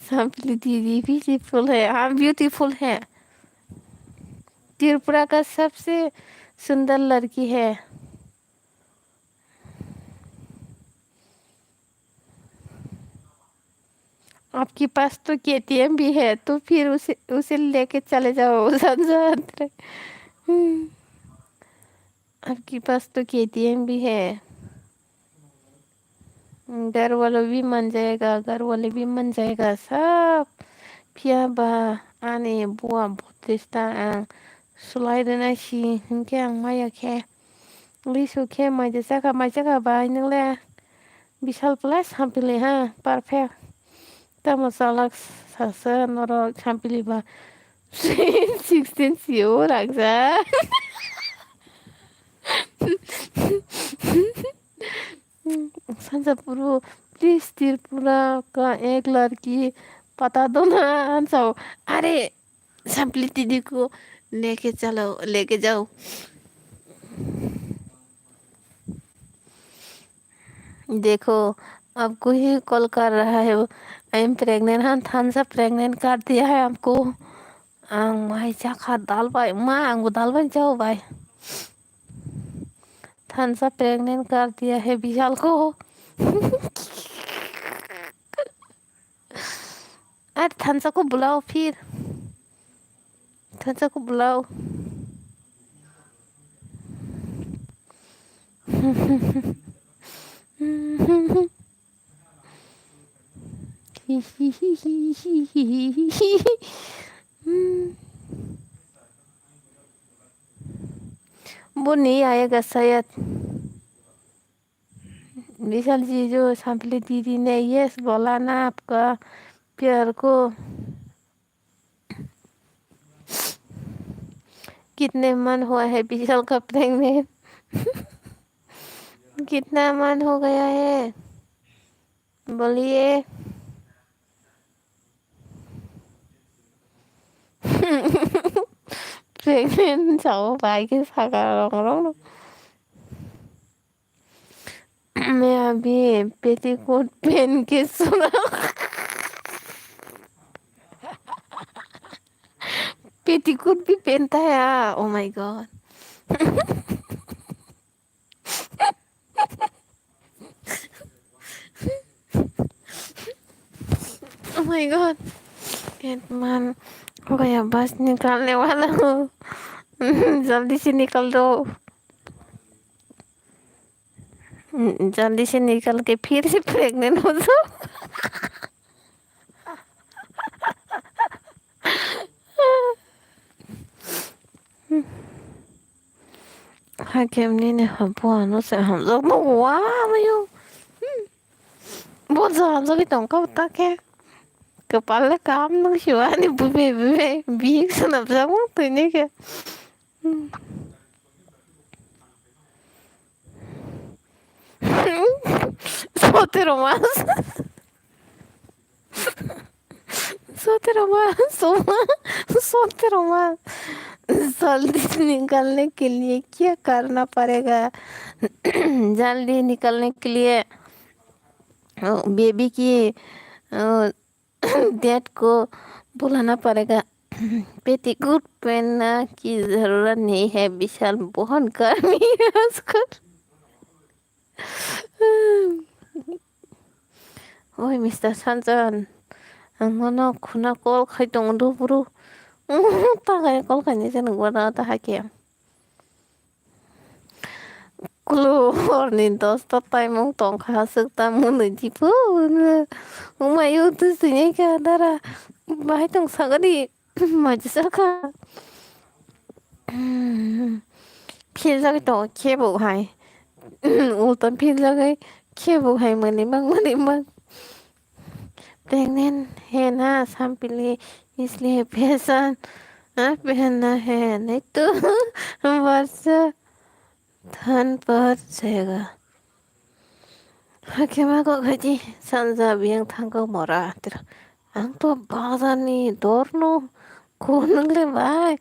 Simply दीदी beautiful है हाँ beautiful है त्रिपुरा का सबसे सुंदर लड़की है आपके पास तो केटीएम भी है तो फिर उसे लेके चले जाओ संजय आपके पास तो केटीएम भी है घर वालों भी मान जाएगा घर वाले भी मान जाएगा सब फियाबा आने बुआ बोतेस्ता सुलाइदना शी इनके आं माया के लिसु के माइदे जागा बाय नोंले Vishal plus sampili ha perfect. Estamos Alex sasa norok sampili ba 16 siu raksa. Sanjay please Tripura का एक लड़की पता दो ना आंसर अरे सैम्पली दीदी को लेके जाओ देखो अब कोई ही कॉल कर रहा है आई एम प्रेग्नेंट हाँ थंसा प्रेग्नेंट कर दिया है हमको माई चाखा दाल भाई माँ आंगो दाल भाई जाओ भाई थंसा प्रेग्नेंट कर दिया है विशाल को अरे थंसा को बुलाओ फिर थंसा को बुलाओ वो नहीं आएगा शायद विशाल जी जो सांपली दीदी ने यस बोला ना आपका प्यार को कितने मन हुआ है विशाल का प्रेग्नेंट कितना मन हो गया है बोलिए प्रेग्नेंट जाओ भाई के सागा रंग मैं अभी पेटीकोट पहन के सुना पेटीकोट भी पहनता है oh my God oh my God man हो गया बस निकालने वाला हूँ जल्दी से निकल दो जल्दी से निकल के फिर से प्रेग्नेंट हो जाओ hakimni ne habuano se hamzo no wa mayo बहुत ज्यादा भी तुमका बता के कपाल काम न शिवानी बुबे बुबे बीक सुनब जाऊँ तो नहीं क्या सोते रोमांस सोते रोमांस सोते रोमांस जल्दी निकलने के लिए क्या करना पड़ेगा जल्दी निकलने के लिए बेबी की डैड को बुलाना पड़ेगा पेटीकोट पहनना की जरूरत नहीं है विशाल बहुत गर्मी है आजकल ओए मिस्टर सनजन आंनो खुना कल खायदों दुबुरु तागाय कल खायनि जेनबा ताहाके हरनि 10ता टाइमाव दंखाजोबता मोनोदिबो उमायो दुसैनायखा दारा बाहाय दंसागोनि मादि जाखा फेल जाबाय दं खेबावहाय उल्टन फेल जाबाय खेबावहाय मोनैबां प्रेग्नेंट है ना सांपली इसलिए फैशन पहनना है नहीं तो वर्ष धन पर जाएगा हाकिमाखौ खायदि सानजा बियां थांगौ मरा आंथ' बाजारनि दरनो नोंलायबाय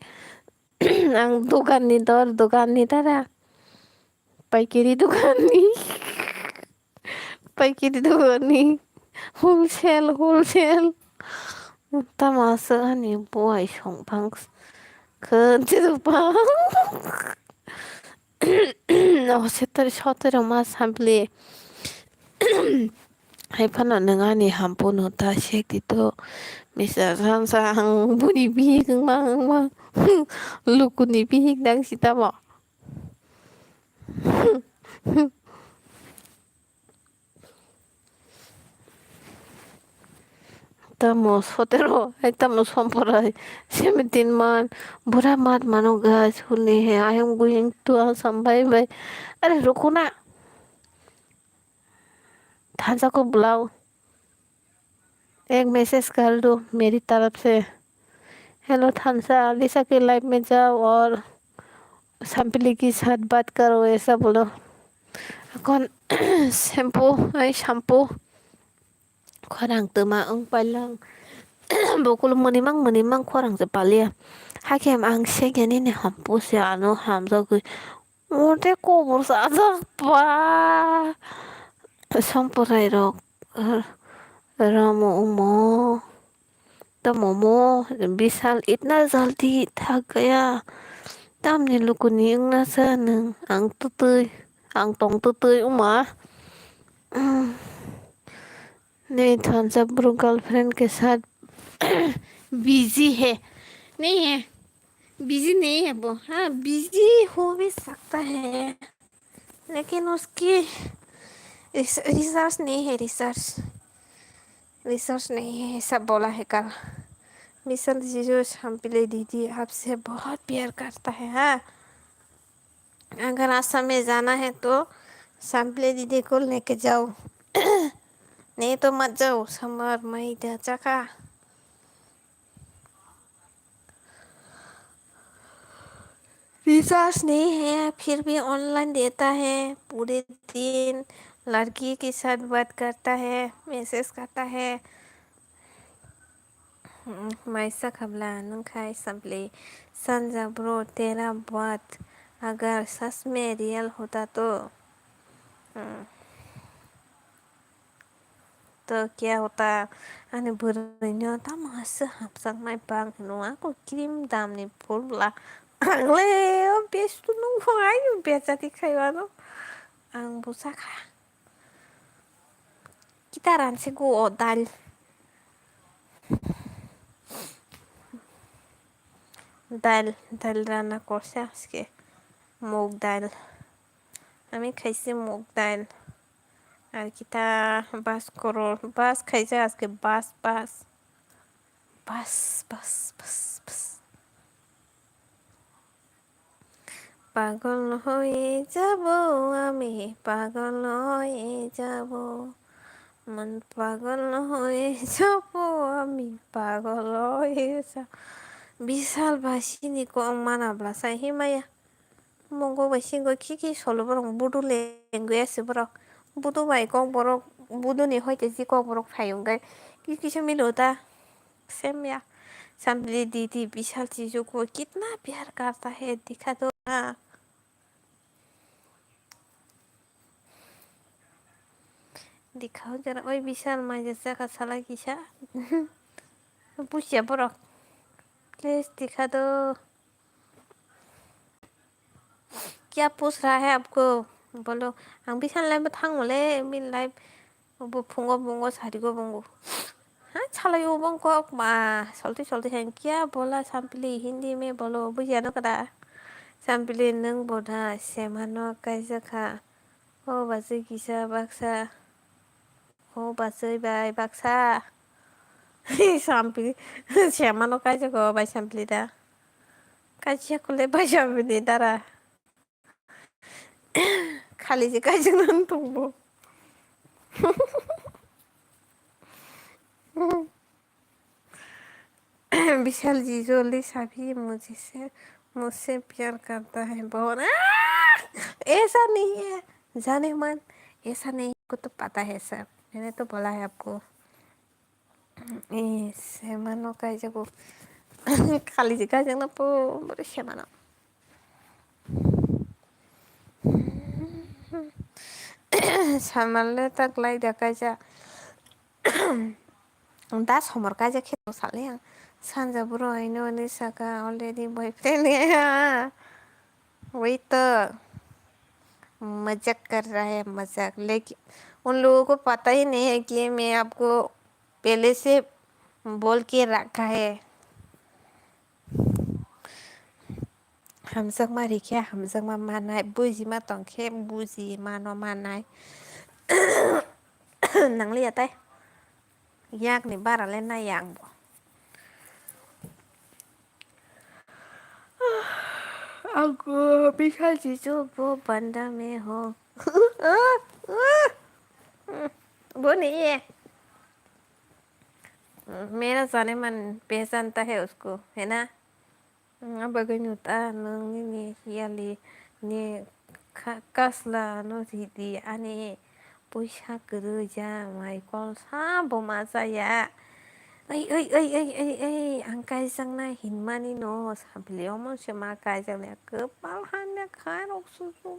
आं दखाननि दारा पाइकारि दखाननि हलसेल तामासो आंनि बय संफां खोनसेजोबबां सतरा मास सामप्ले हायफाना नोंआनि हाम्पुनो दासेक्तितो मिस्टार सानसा आं बुनि बिहिगोंमा लुकुनि बिहिगदांसितामा Estamos solteros, estamos son por ahí 17 man, बुरा मत मानो guys, होली है I am going to some bye bye. अरे रुको ना थांजा को बुलाओ, एक मैसेज कर दो मेरी तरफ से। हेलो थांसा, लिसा के लाइफ में जाओ और संपली के साथ बात करो, ऐसा बोलो। कौन shampoo खरang tuma ang palang bokul menimang khorang sepalia hakem ang segeni ne hampus ya no hamza ku ote ko bursa pa sampurai ro रामो उमो तो मोमो विशाल इतना जल्दी थक गया तमने लुकुनी ना सन ang tong tutoy uma नहीं थम्स अप ब्रो गर्लफ्रेंड के साथ बिजी है, नहीं है, बिजी नहीं है वो। हाँ बिजी हो भी सकता है, लेकिन उसकी रिसर्च नहीं है, रिसर्च नहीं है, सब बोला है कल। मिसल जीजो शम्पिले दीदी आपसे बहुत प्यार करता है। हाँ अगर आसाम में जाना है तो शम्पिले दीदी को लेके जाओ, नहीं तो मत जाओ। समर मई चका रिचार्ज नहीं है फिर भी ऑनलाइन देता है, पूरे दिन लड़की के साथ बात करता है, मैसेज करता है। मैसा खबला नंखाई संपले संजा ब्रो तेरा बात अगर सच में रियल होता तो क्या होता। अनि बुरैनो ता मस हापसाक माइ बां नङा को क्रिम दामनि फुलब्ला आंले बेस्ट नङा आयु बेजाति खाइबानो आं बुसाखा kita ranse go दाल रान्ना पर्छ आजके मुग दाल हामी खाइसे मुग दाल আর কিতা বাস করো বাস খাইছে আজকে বাস বাস বাস বাস বাস বাস পাগল হয়ে যাব আমি পাগল হয়ে যাব মন পাগল হয়ে যাব আমি পাগল হয়ে যাব বিশাল বাসিনিको मानाब्ला साहिमाया मंगो बाइसिंगो खिखि सलबरं बुदु लेंगुयासो बरं बुदु बाइकं बरं बुदु ने होइते जिको बरं फायुंगाय किसे मिलोता सेम या संभली दीदी विशाल चीजों को कितना प्यार करता है दिखा दो ना। दिखाओ जरा ओए विशाल मैं जैसा का साला किसा पूछिए बरं प्लीज दिखा दो क्या पूछ रहा है आपको बोलो आं विशाल लाइव थांगोले मिन लाइव फुंगो बुंगो सारिगो बुंगो हाँ छालायो बंको मा चलते हैं क्या बोला संपली हिंदी में बोलो बुझिया न कदा संपली नंग बोधा सेमानो काइजखा हो बाजै किसा बाक्सा हो बाजै बाय बाक्सा संपली सेमानो काइजखा बाय संपली दा काइजिया कुले बाय संपली दारा खाली काइजों दंबो विशाल जी जो लिसा भी मुझसे प्यार करता है बहुत। ऐसा नहीं है जाने मन, ऐसा नहीं को तो पता है सब, मैंने तो बोला है आपको। सेमानो का जगो खाली जगह जगना पूरे सेमानो सामले तक लाई देखा जा दा समर का खेतो साले आं सानजा bro I know Nisha Ka already boyfriend है वही तो मजाक कर रहा है मजाक, लेकिन उन लोगों को पता ही नहीं है कि मैं आपको पहले से बोल के रखा है। हमजों मारी क्या हमजों मा मानाय बुझी मा तंखे बुझी मानो मानाय नंगली आता है याक ने बारा लेना यांग आपको विशाल चीजों वो बंदा में हो वो नहीं है, मेरा जाने मन पहचानता है उसको, है ना? बघनुता नोंनि यालि नि कास्ला नोजिदि आने बैसागो रोजा माइकल साबमा जाया ओइ ओइ ओइ ओइ ओइ ओइ आं गायजांना हिनमानि न' साब्लियाव मोनसे मा गायजांनाया गोपाल हान्या खारौसुसु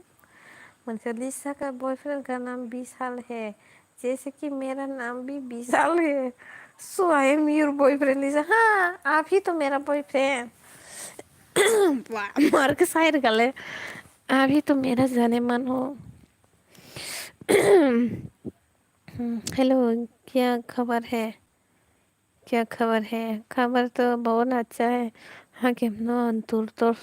मुझे लिसा का बॉयफ्रेंड का नाम विशाल है, जैसे कि मेरा नाम भी विशाल है। सो I am your boyfriend Lisa. हाँ, आप ही तो मेरा बॉयफ्रेंड। मार के शायर गले, आप ही तो मेरा जाने मन हो। हेलो, क्या खबर है? क्या खबर है? खबर तो बहुत अच्छा है। 하긴 둘둘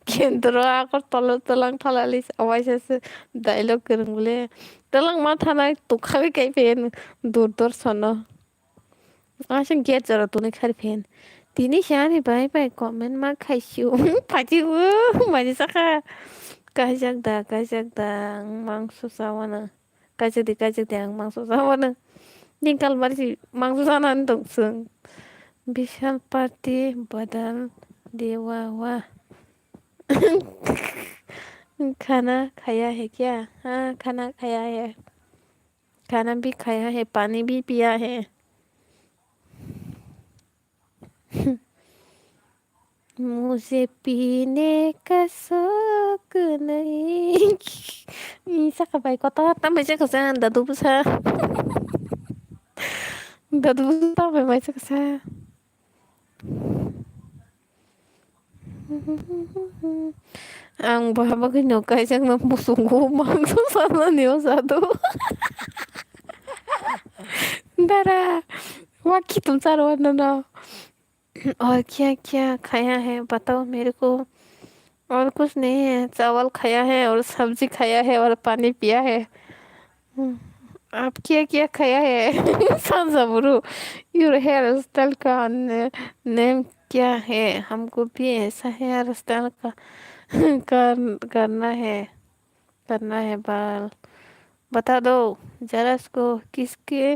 걔들아 떨렁 떨렁 탈랄리스 어와이셔스 다이얼로그 그런 거래 떨렁 마타나 독하게 개pen 둘둘 선어 아신 게저러 돈에 카리펜 디니 샤니 바이바이 코멘 마 카이슈 파지우 마지사카 가jak다 망수사와나 가jak디 망수사와나 닝칼 마르시 망수사나는 동승 विशाल पार्टी बदल देवा वाह खाना खाया है क्या? हाँ, खाना खाया है, खाना भी खाया है, पानी भी पिया है। मुझे पीने का शौक नहीं isa ka bai kota tambah cek kesan dadu besar dadu besar tambah mai cek kesan ang bahaba kinukai cek na musunggu mangso sana niyo satu dara waki तुम चारो वरना और क्या क्या खाया है बताओ मेरे को। और कुछ नहीं है, चावल खाया है और सब्जी खाया है और पानी पिया है। आप क्या क्या खाया है? सांसाबुरु योर हेयर स्टाइल का नेम क्या है? हमको भी ऐसा हेयर स्टाइल का करना है बाल बता दो जरा इसको किसके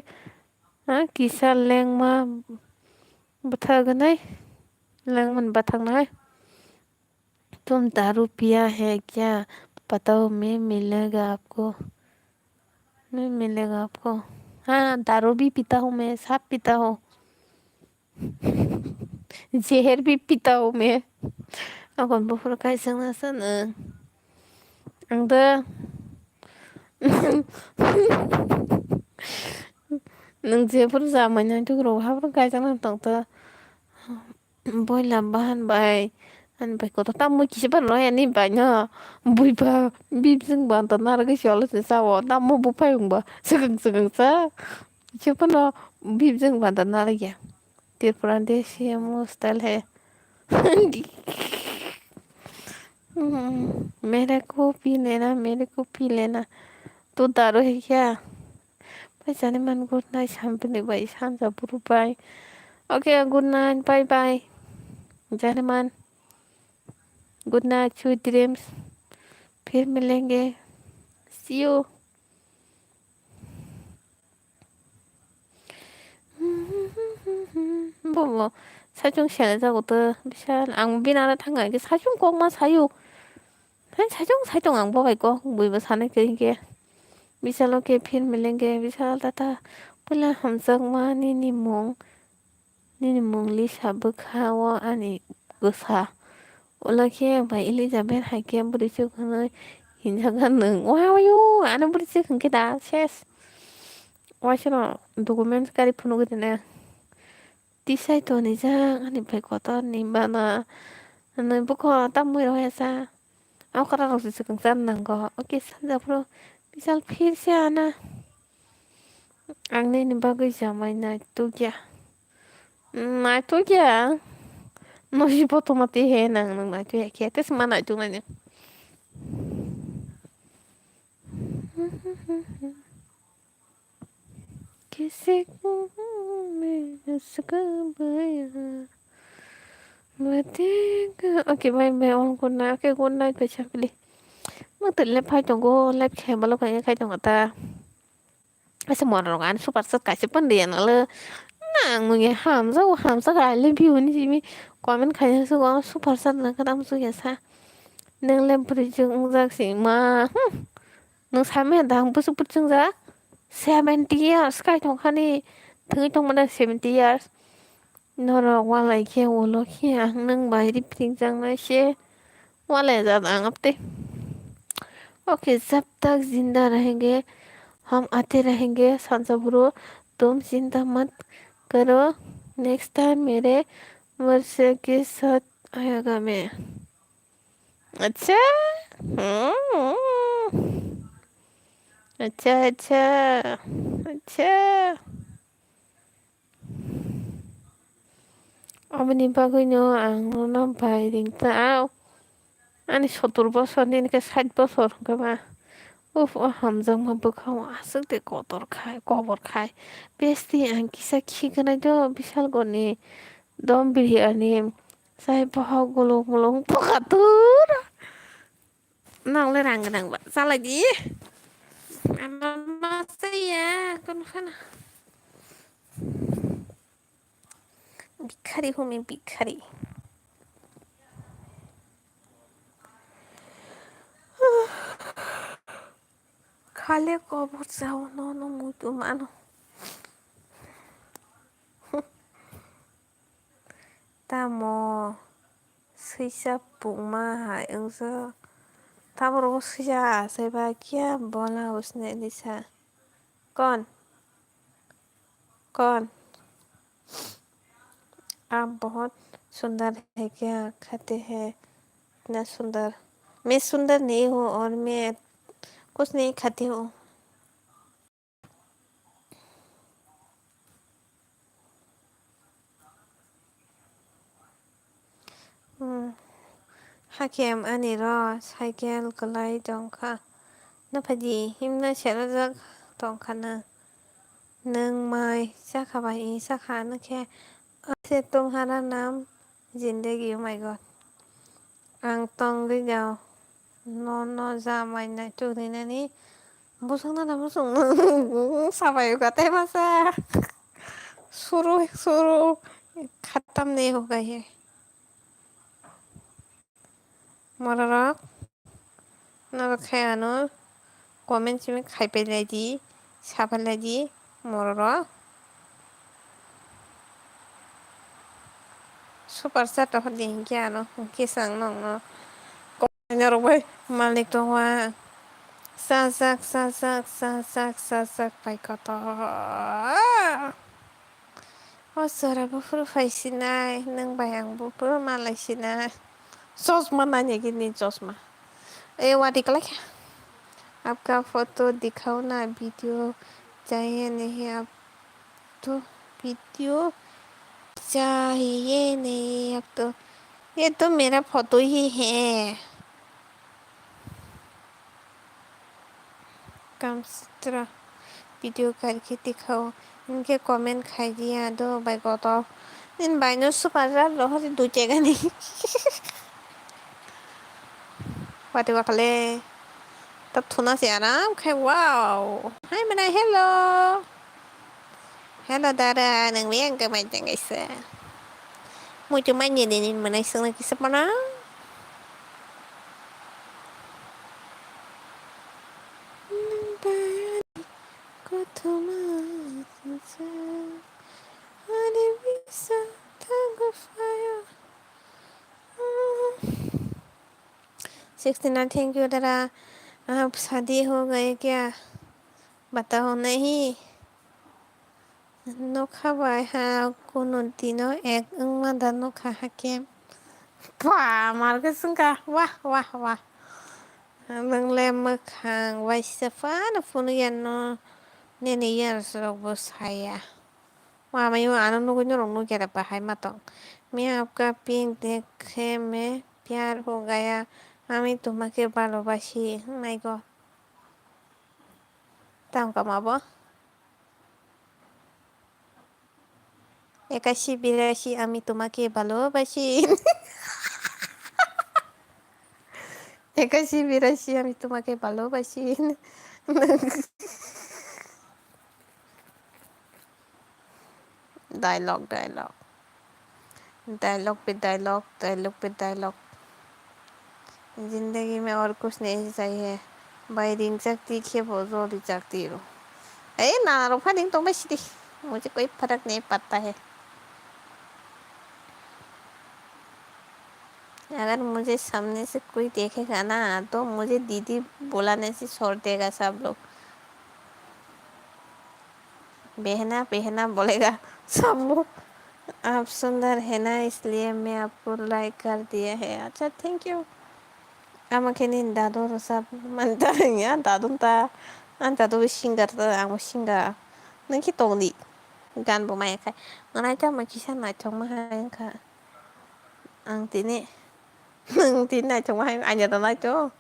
हाँ किसा लेंगमा बतागन है लेंगमन बतागना है तुम दारू पिया है क्या? बताओ मैं मिलेगा आपको। हाँ, दारू भी पीता हूँ मैं, सब पीता हूँ, जहर भी पीता हूँ मैं। अगन बफर कायसंना सन आंदो नों जेफोर जामायनानै दुग्राव हाफोर गायजांना दंथ' बयला बाहानबाय 한백고도 땀묻기시 발로야니 바냐 부이바 빕승바 나라 그시올스 사워 땀무 부파용바 스긍스긍사 चुपना भीमजंग बांधा ना लगे त्रिपुरांदेश मो स्टाइल है मेरे को पी लेना तू दारू है क्या भाई जाने मन गुड नाइट शाम भाई शांजा बुरु बाय ओके गुड नाइट बाय बाय जाने मन गुड नाइट स्वीट ड्रीम्स फिर मिलेंगे सी यू 뭐 사중 시원하자고도 미션 앙비나라 탄거 이게 사중 꼭만 사유 한 사중 안 보가 있고 뭐 사는 게 मिसाल के फिर मिलेंगे विशाल तथा बोला हम सब मा निनी मुंगली सब खावा अनि गोसा ओलाके भाई एलिजाबेथ हाइके बुरिसो खनो हिनजागा नों वायो आनो बुरिसो खनके दा सेस वासनो डकुमेन्ट्स गारि फुनु गदने tisay to ni जा ani भाई कत निबाना नों बुको तामुइ रहयसा आउ करा रसि कंसान नंगो ओके सानजाफ्रो मिसाल फिर से आना आंने बागै जामाय नायतो क्या नोशी पोतोमती है नंग नंग नायतो या क्या तेस मा नायतो नायनो किसी को मैं उसका बया okay bye bye on good night पे चपली เมื่อตื่นเล็บไพ่จงโก้เล็บแขนบอลลูกไงใครจงอัตตา ese morong super set kasih pendian le nang nge hamza I love you ni jimi komen kaya su go super set na kadam su ya sa nang lem pri jung jak si ma nang same dang bu su pu jung za 70 years kai tong khani thui tong mana 70 years noro wala ke wolo kia nang bai ri pring jang na she wala za dang apte okay जब तक जिंदा रहेंगे हम आते रहेंगे सांसबुरो तुम चिंता मत करो नेक्स्ट टाइम मेरे वर्षे के साथ आएगा मैं अच्छा अच्छा अच्छा अच्छा अपनी bagaiनो आं नाम्बार रिंगताव आंनि 70 बोसोरनि इनके 60 बोसोर खोमा उफ हामजों मा बोखाव आसुगदे गबर खाय बेस्ति आं किसा खिगोनायद बिशालगड़नि दम बिरियानि जाय बाहाव गलं गलं पकातुर नांलाय रांगोन आंबा जालायदि मा जाया खनखाना भिखारी हमें भिखारी खाले कबर जाओ no mutu mano tamo sisa puma engso tamo sisa seba kia bola उसने दिशा कौन कौन आप बहुत सुंदर है क्या खाते हैं इतना सुंदर मैं सुंदर नहीं हूँ और मैं कुछ नहीं खाती हूँ 하kem 아니라 사이kel 글라이 donka 나파디 힘나 셔러적 donka나 능마이 사카바이 사카는 게 से तुम्हारा नाम जिंदगी oh my god ang tong đi đâu nó ra mày này chú thì này 무슨 나라 무슨 사바요 같아 마사 서로 갔답네요 가해 뭐라라 나가 카야노 komen cimi खाइपेलायदि साबालायदि 뭐라라 super set of dingiano kisang nong nyarobay malik to wa sasak pai kata oh sora bufur faisinai nang bayang bufur malaisinai चश्मा नानी गिनी चश्मा ए वाटी call क्या आपका photo दिखाओ ना video चाहिए नहीं आप तो वीडियो चाहिए नहीं अब तो ये तो मेरा फोटो ही है कम तरह वीडियो करके दिखाओ इनके कमेंट खाई दिया दो भाई को तो इन भाइयों सुपर रहा दो जगह नहीं वाटी वाकले तब थोड़ा से आराम खाए वाओ हाय मना हेलो दादा नंग में अंक माइन तंग ऐसे मुझे माइन ये दिन मना इसने किस पना को तुम अरे विसा तंग फायर 69 थैंक यू दादा आप शादी हो गए क्या बताओ नहीं नोखा बाय हाँ कोनो दिनो एक मादा नोखा हाकेम wah marga sungka wah nang mokhang waisafana funu yanno nene yar सरब saya wah mayu आनंद को नरम नु क्या बाहाय matong मैं आपका पिंक देखे में प्यार हो गया আমি তোমাকে ভালোবাসি মাই গড দাম কমাবো 81 আমি তোমাকে ভালোবাসি 81 আমি তোমাকে ভালোবাসি डायलॉग डायलॉग डायलॉग पे डायलॉग, डायलॉग पे डायलॉग। जिंदगी में और कुछ नहीं चाहिए। भाई रिंग सकती खे जोड़ी सकती हो। ना रोफा रिंग तो मैं मुझे कोई फर्क नहीं पड़ता है। अगर मुझे सामने से कोई देखेगा ना तो मुझे दीदी बुलाने से छोड़ देगा सब लोग। बहना बहना बोलेगा सब लोग। आप सुंदर है ना, इसलिए मैं आपको लाइक कर दिया है। अच्छा थैंक यू। आमाखेनि दादो सब मानता या दादो ता an दादो सिंगार ता आंबो सिंगार नों खि तंदी गानबो मायाखाय ngana ta ma kisa na chong ma hanka ang tini nang tin na chong ma hang anya ta na to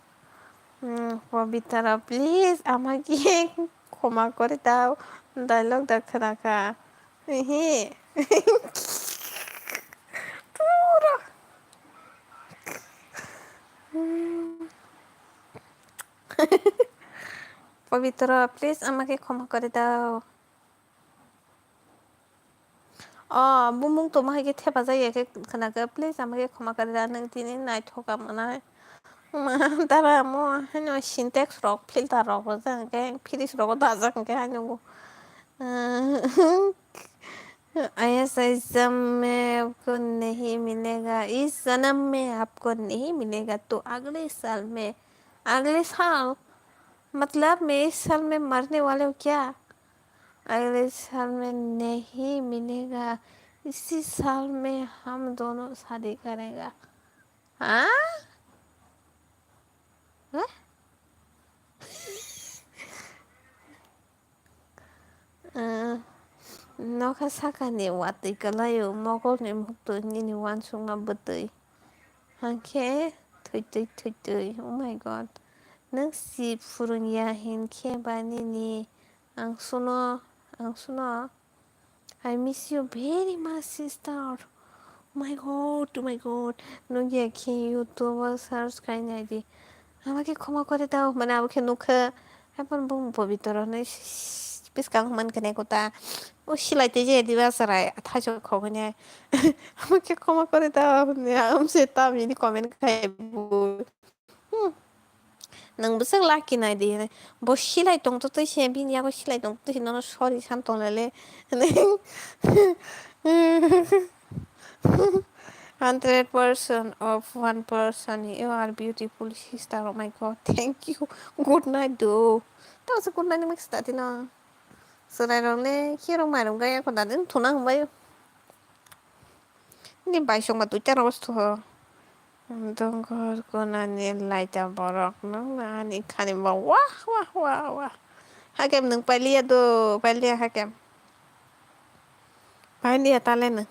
Pabitra please amaki ক্ষমা করে দাও ডায়লগ দেখতে থাকা হে পুরো পবিত্র প্লিজ আমাকে ক্ষমা করে দাও बुंबुं तो माहे थेबा जायो खोनाखो प्लिज আমাকে ক্ষমা করে দাও नों दिनै नायथ'गा मोनाय दारा मो हानो सिनटेक्स रक फिल्टार रक जों के फिरिस रक दाजा के हानो ऐसा इस जन्म में आपको नहीं मिलेगा, इस जन्म में आपको नहीं मिलेगा तो अगले साल मतलब मैं इस साल में मरने वाले हूँ क्या? अगले साल में नहीं मिलेगा, इसी साल में हम दोनों शादी करेगा। हाँ नौका साकानि वातै कलायो मगलनि मुक्तनि वानसुंना बतै हांखे थैतै थैतै oh my god नों सि फुरुंया हिनखे बानिनि आं सुनो I miss you very much sister oh my god नों याखे यूट्यूब सार्च खाइनाय दि আমাকে ক্ষমা করে দাও মানে আমাকে নুখে এখন বুম পবিত্র नै পিসকাं मोनखने कोता ও সিলাইতে যে দিবা সারাই থাজো খগনে আমাকে ক্ষমা করে দাও আমसे तामिनि कमेन्ट खाइबो नोंबो जों लाखिनाय दि ब सिलाइ दंथ' तैसे बिनियाबो सिलाइ दं तैसे नन सरि सानथंलाले 100% of 1%. You are beautiful sister. Oh my god, thank you. Good night, do. Tao sẽ good night mix tadi na. Serai rong le, kiro mai rong gaya ko tadi thuna hong bayo. Ni bai song ma tu cara was tu ho. Dong kor ko na ni lai ta borok no na ni khani ba wah. Hakem nung palia do, palia hakem. Palia talena.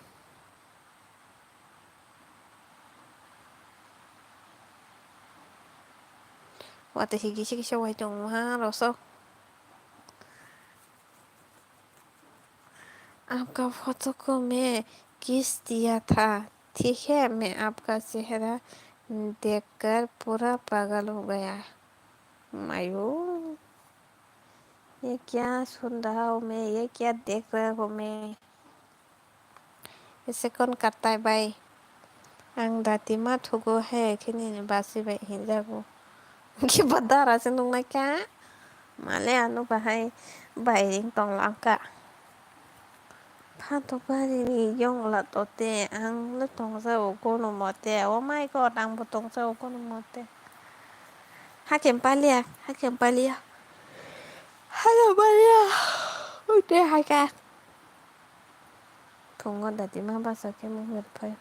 Watashi kisha wai tong ha roso. आपका photo को मैं किस दिया था ठीक है मैं आपका चेहरा देखकर पूरा पागल हो गया मायो ये क्या सुन रहा हूँ मैं ये क्या देख रहा हूँ मैं इसे कौन करता है भाई आं दाती मा थुगो है खिनी बासी भाई हिंजागो कि बदा रासे नुंगा क्या माले आनु बाहाय बाइरिंग तंगलांका 파도바리니 영라 또때 앙르 동사 오고는 못해 오 마이 갓 앙부 동사 오고는 못해 하긴 빨리야 어때 하가 동건 다디만 봐서 개몽 웹파요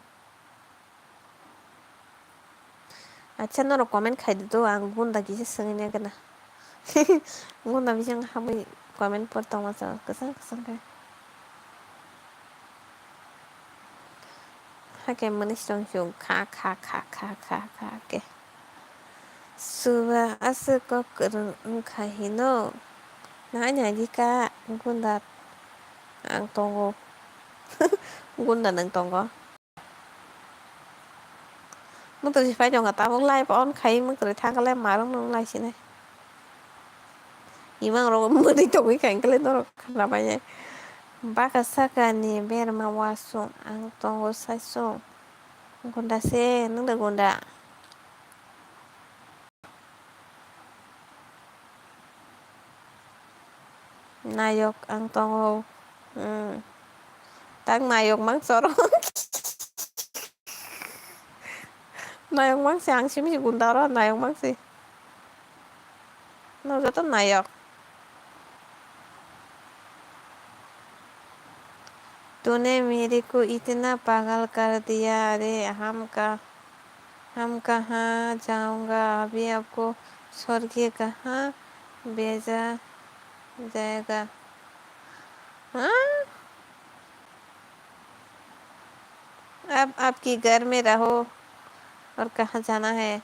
채널로 코멘 खाइदो आं गुन्दा गिसे सोंने गना गुन्दा बिजों हाबै कमेन्ट पर दङ गोसों खाय हाके मनिस्टं जों खा के suba asu kokurun kahino nanya jika gunda ang tongo gunda nang tongo mức tôi phải chọn ta muốn like on khay mức tôi thang cái lên mà nó like xin này nhưng mà rồi mới đi chọn cái cảnh cái lên đó là vậy Baka sakani berma wasung ang tongo sasung. Gunda se nunda gunda. Nayok ang tongo. Tang nayok mang sorong. Nayok mang si ang simsi gundaro nayok mang si. No to nayok. तूने मेरे को इतना पागल कर दिया अरे हम कहाँ जाऊँगा अभी आपको छोड़ के कहाँ भेजा जाएगा हाँ अब आपकी घर में रहो और कहाँ जाना है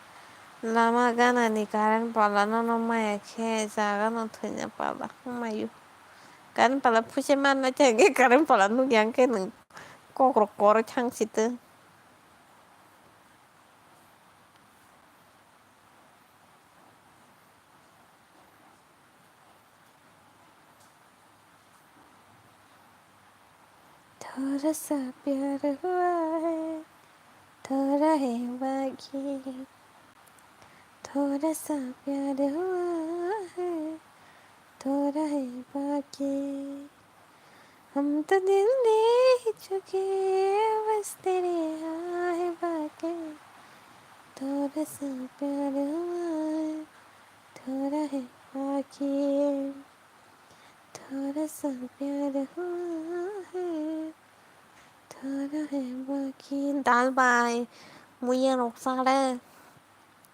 lama gana ni karen pala no maya ke zaga no thunya pala mayu karen pala phuse man na chege karen pala nu yang ke nung kokro kor chang situ थोड़ा सा प्यार हुआ है थोड़ा है बाकी थोड़ा सा प्यार हुआ है थोड़ा है बाकी हम तो दिल ले चुके बस तेरे आए बाकी थोड़ा सा प्यार हुआ है थोड़ा है बाकी थोड़ा सा प्यार हुआ है थोड़ा है बाकी दाल बाय मुया रoksa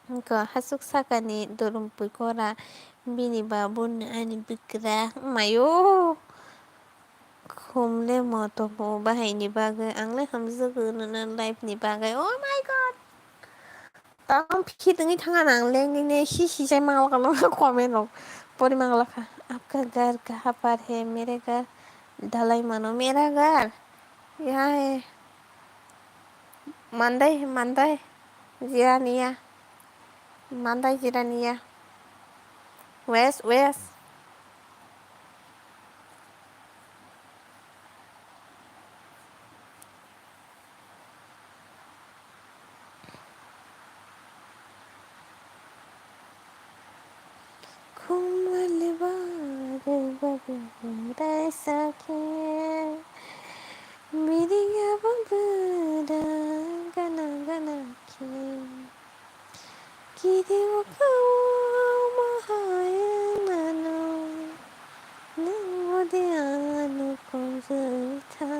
Engkau hasuk sakani dorong pukora bini babun ani bikra mayo kumle moto mo bahay ni bagay angle hamza kunan life ni bagay oh my god tang pikitungi tangan angle ni hihi jay mangla ka comment pori mangla ka आपका घर कहाँ पर है मेरे घर ढलाई मानो मेरा घर यहाँ है mandai jirania mandai jirania west kumale babu dai sakhe miriya bambara gana ki kiri wakau mahayano nangodiano konzuta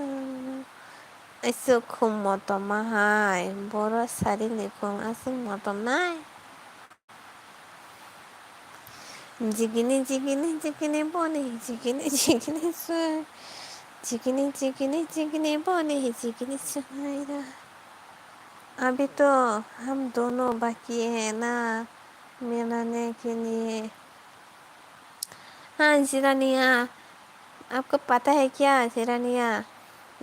Isu kumoto mahai boro sari ni kum asu moto nai jigini boni jigini su jigini boni jigini सुनाइरा अभी तो हम दोनों बाकी है ना मिलने के लिए हाँ जिरानिया आपको पता है क्या जिरानिया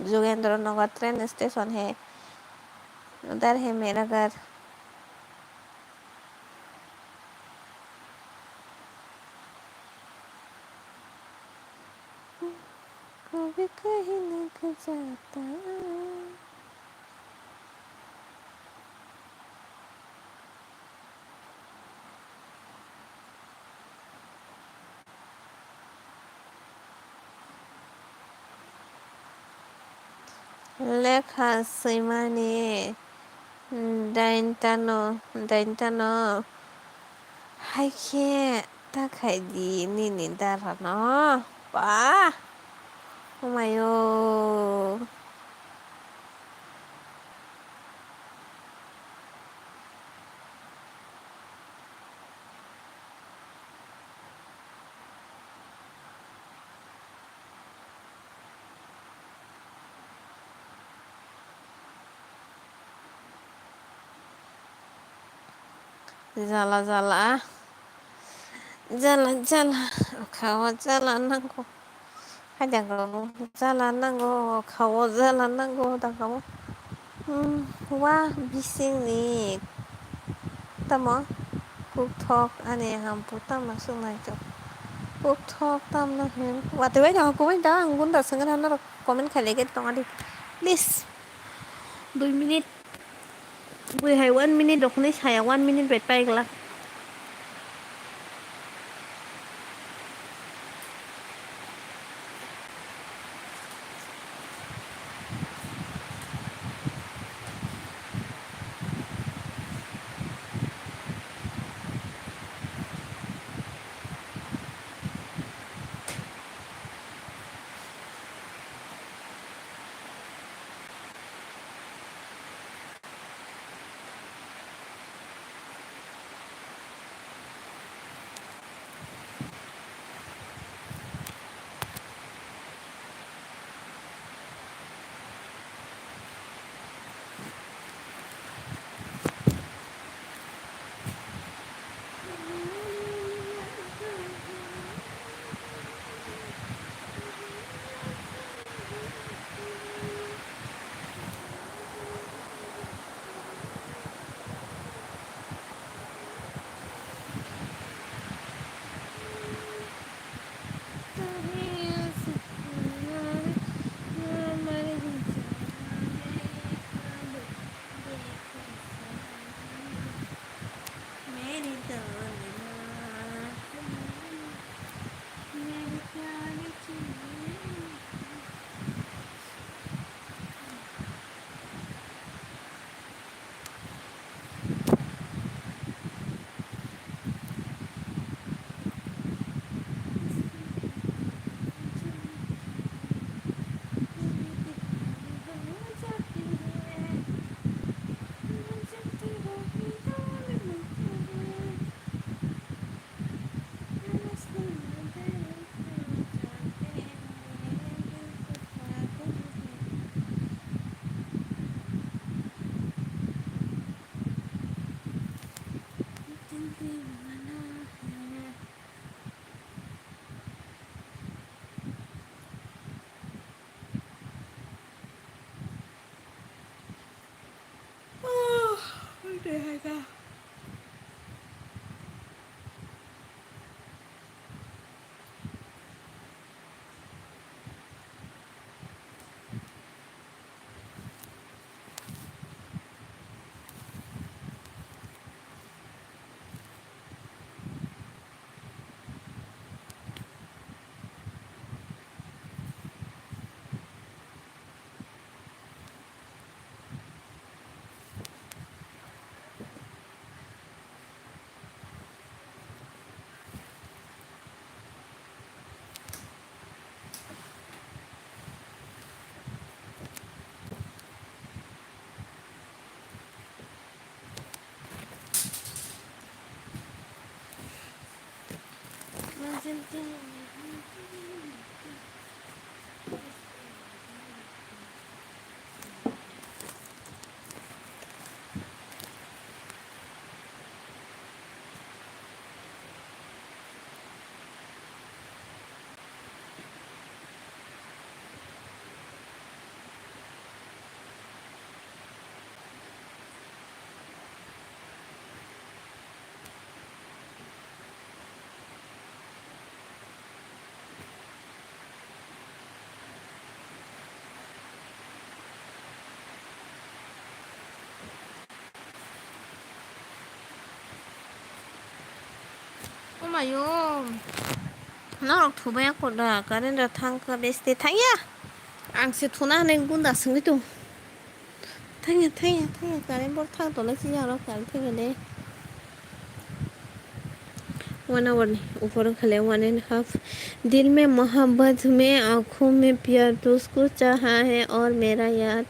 जोगेंद्र नगर ट्रेन स्टेशन है उधर है मेरा घर कभी कहीं लग जाता लेखा सिमानी daintano haike takaidi nini darano pa umayo jala kawo jala nanggo haja kamu jala nanggo kawo jala nanggo da kamu wah bising nih tamo kuk thok ane ham puta masuk naik Uthok tam na hin. Wati bai jang ko bai dang gun da sangan hanar comment khale ke tong adi. Please. 2 minute. Bui hai 1 minute dok ni saya 1 minute bet pai gla. Oh my god. Nó thu bé của đà cái nên là thằng cái best thấy ya. Ang sẽ thu na nên cũng đã sinh đi tu. Thấy cái nên bớt thằng tổ lấy gì đó cái thấy cái đấy. 1 hour ऊपर खले 1.5 दिल में मोहब्बत में आँखों में प्यार तो उसको चाहा है और मेरा यार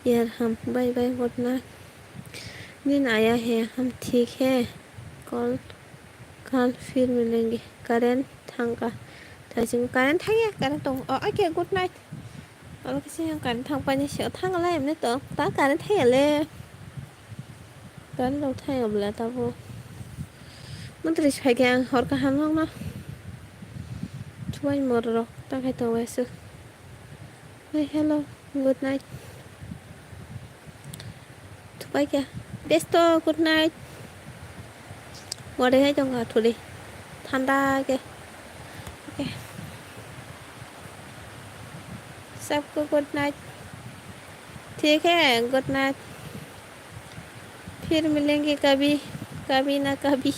यार हम बाय बाय गुड नाइट दिन आया है हम ठीक है कल कल फिर मिलेंगे करेंट थंगा थाजिम करेंट थांगे करेंट तो ओके गुड नाइट और किसी yang करेंट थंग पानी से थंग अलाय हमने तो ता करेंट है ले करेंट तो थाय अब ला तबมันจะใช้แกงฮอตกระหันลงเนาะช่วยหมดหรอกตั้งให้ตัวไว้ซึเฮ้ย hello good night ทุกไปแก besto good night วันนี้ให้จังหวะทุเรศทันได้แก सबको गुड नाइट। ठीक है, गुड नाइट। फिर मिलेंगे कभी, कभी ना कभी।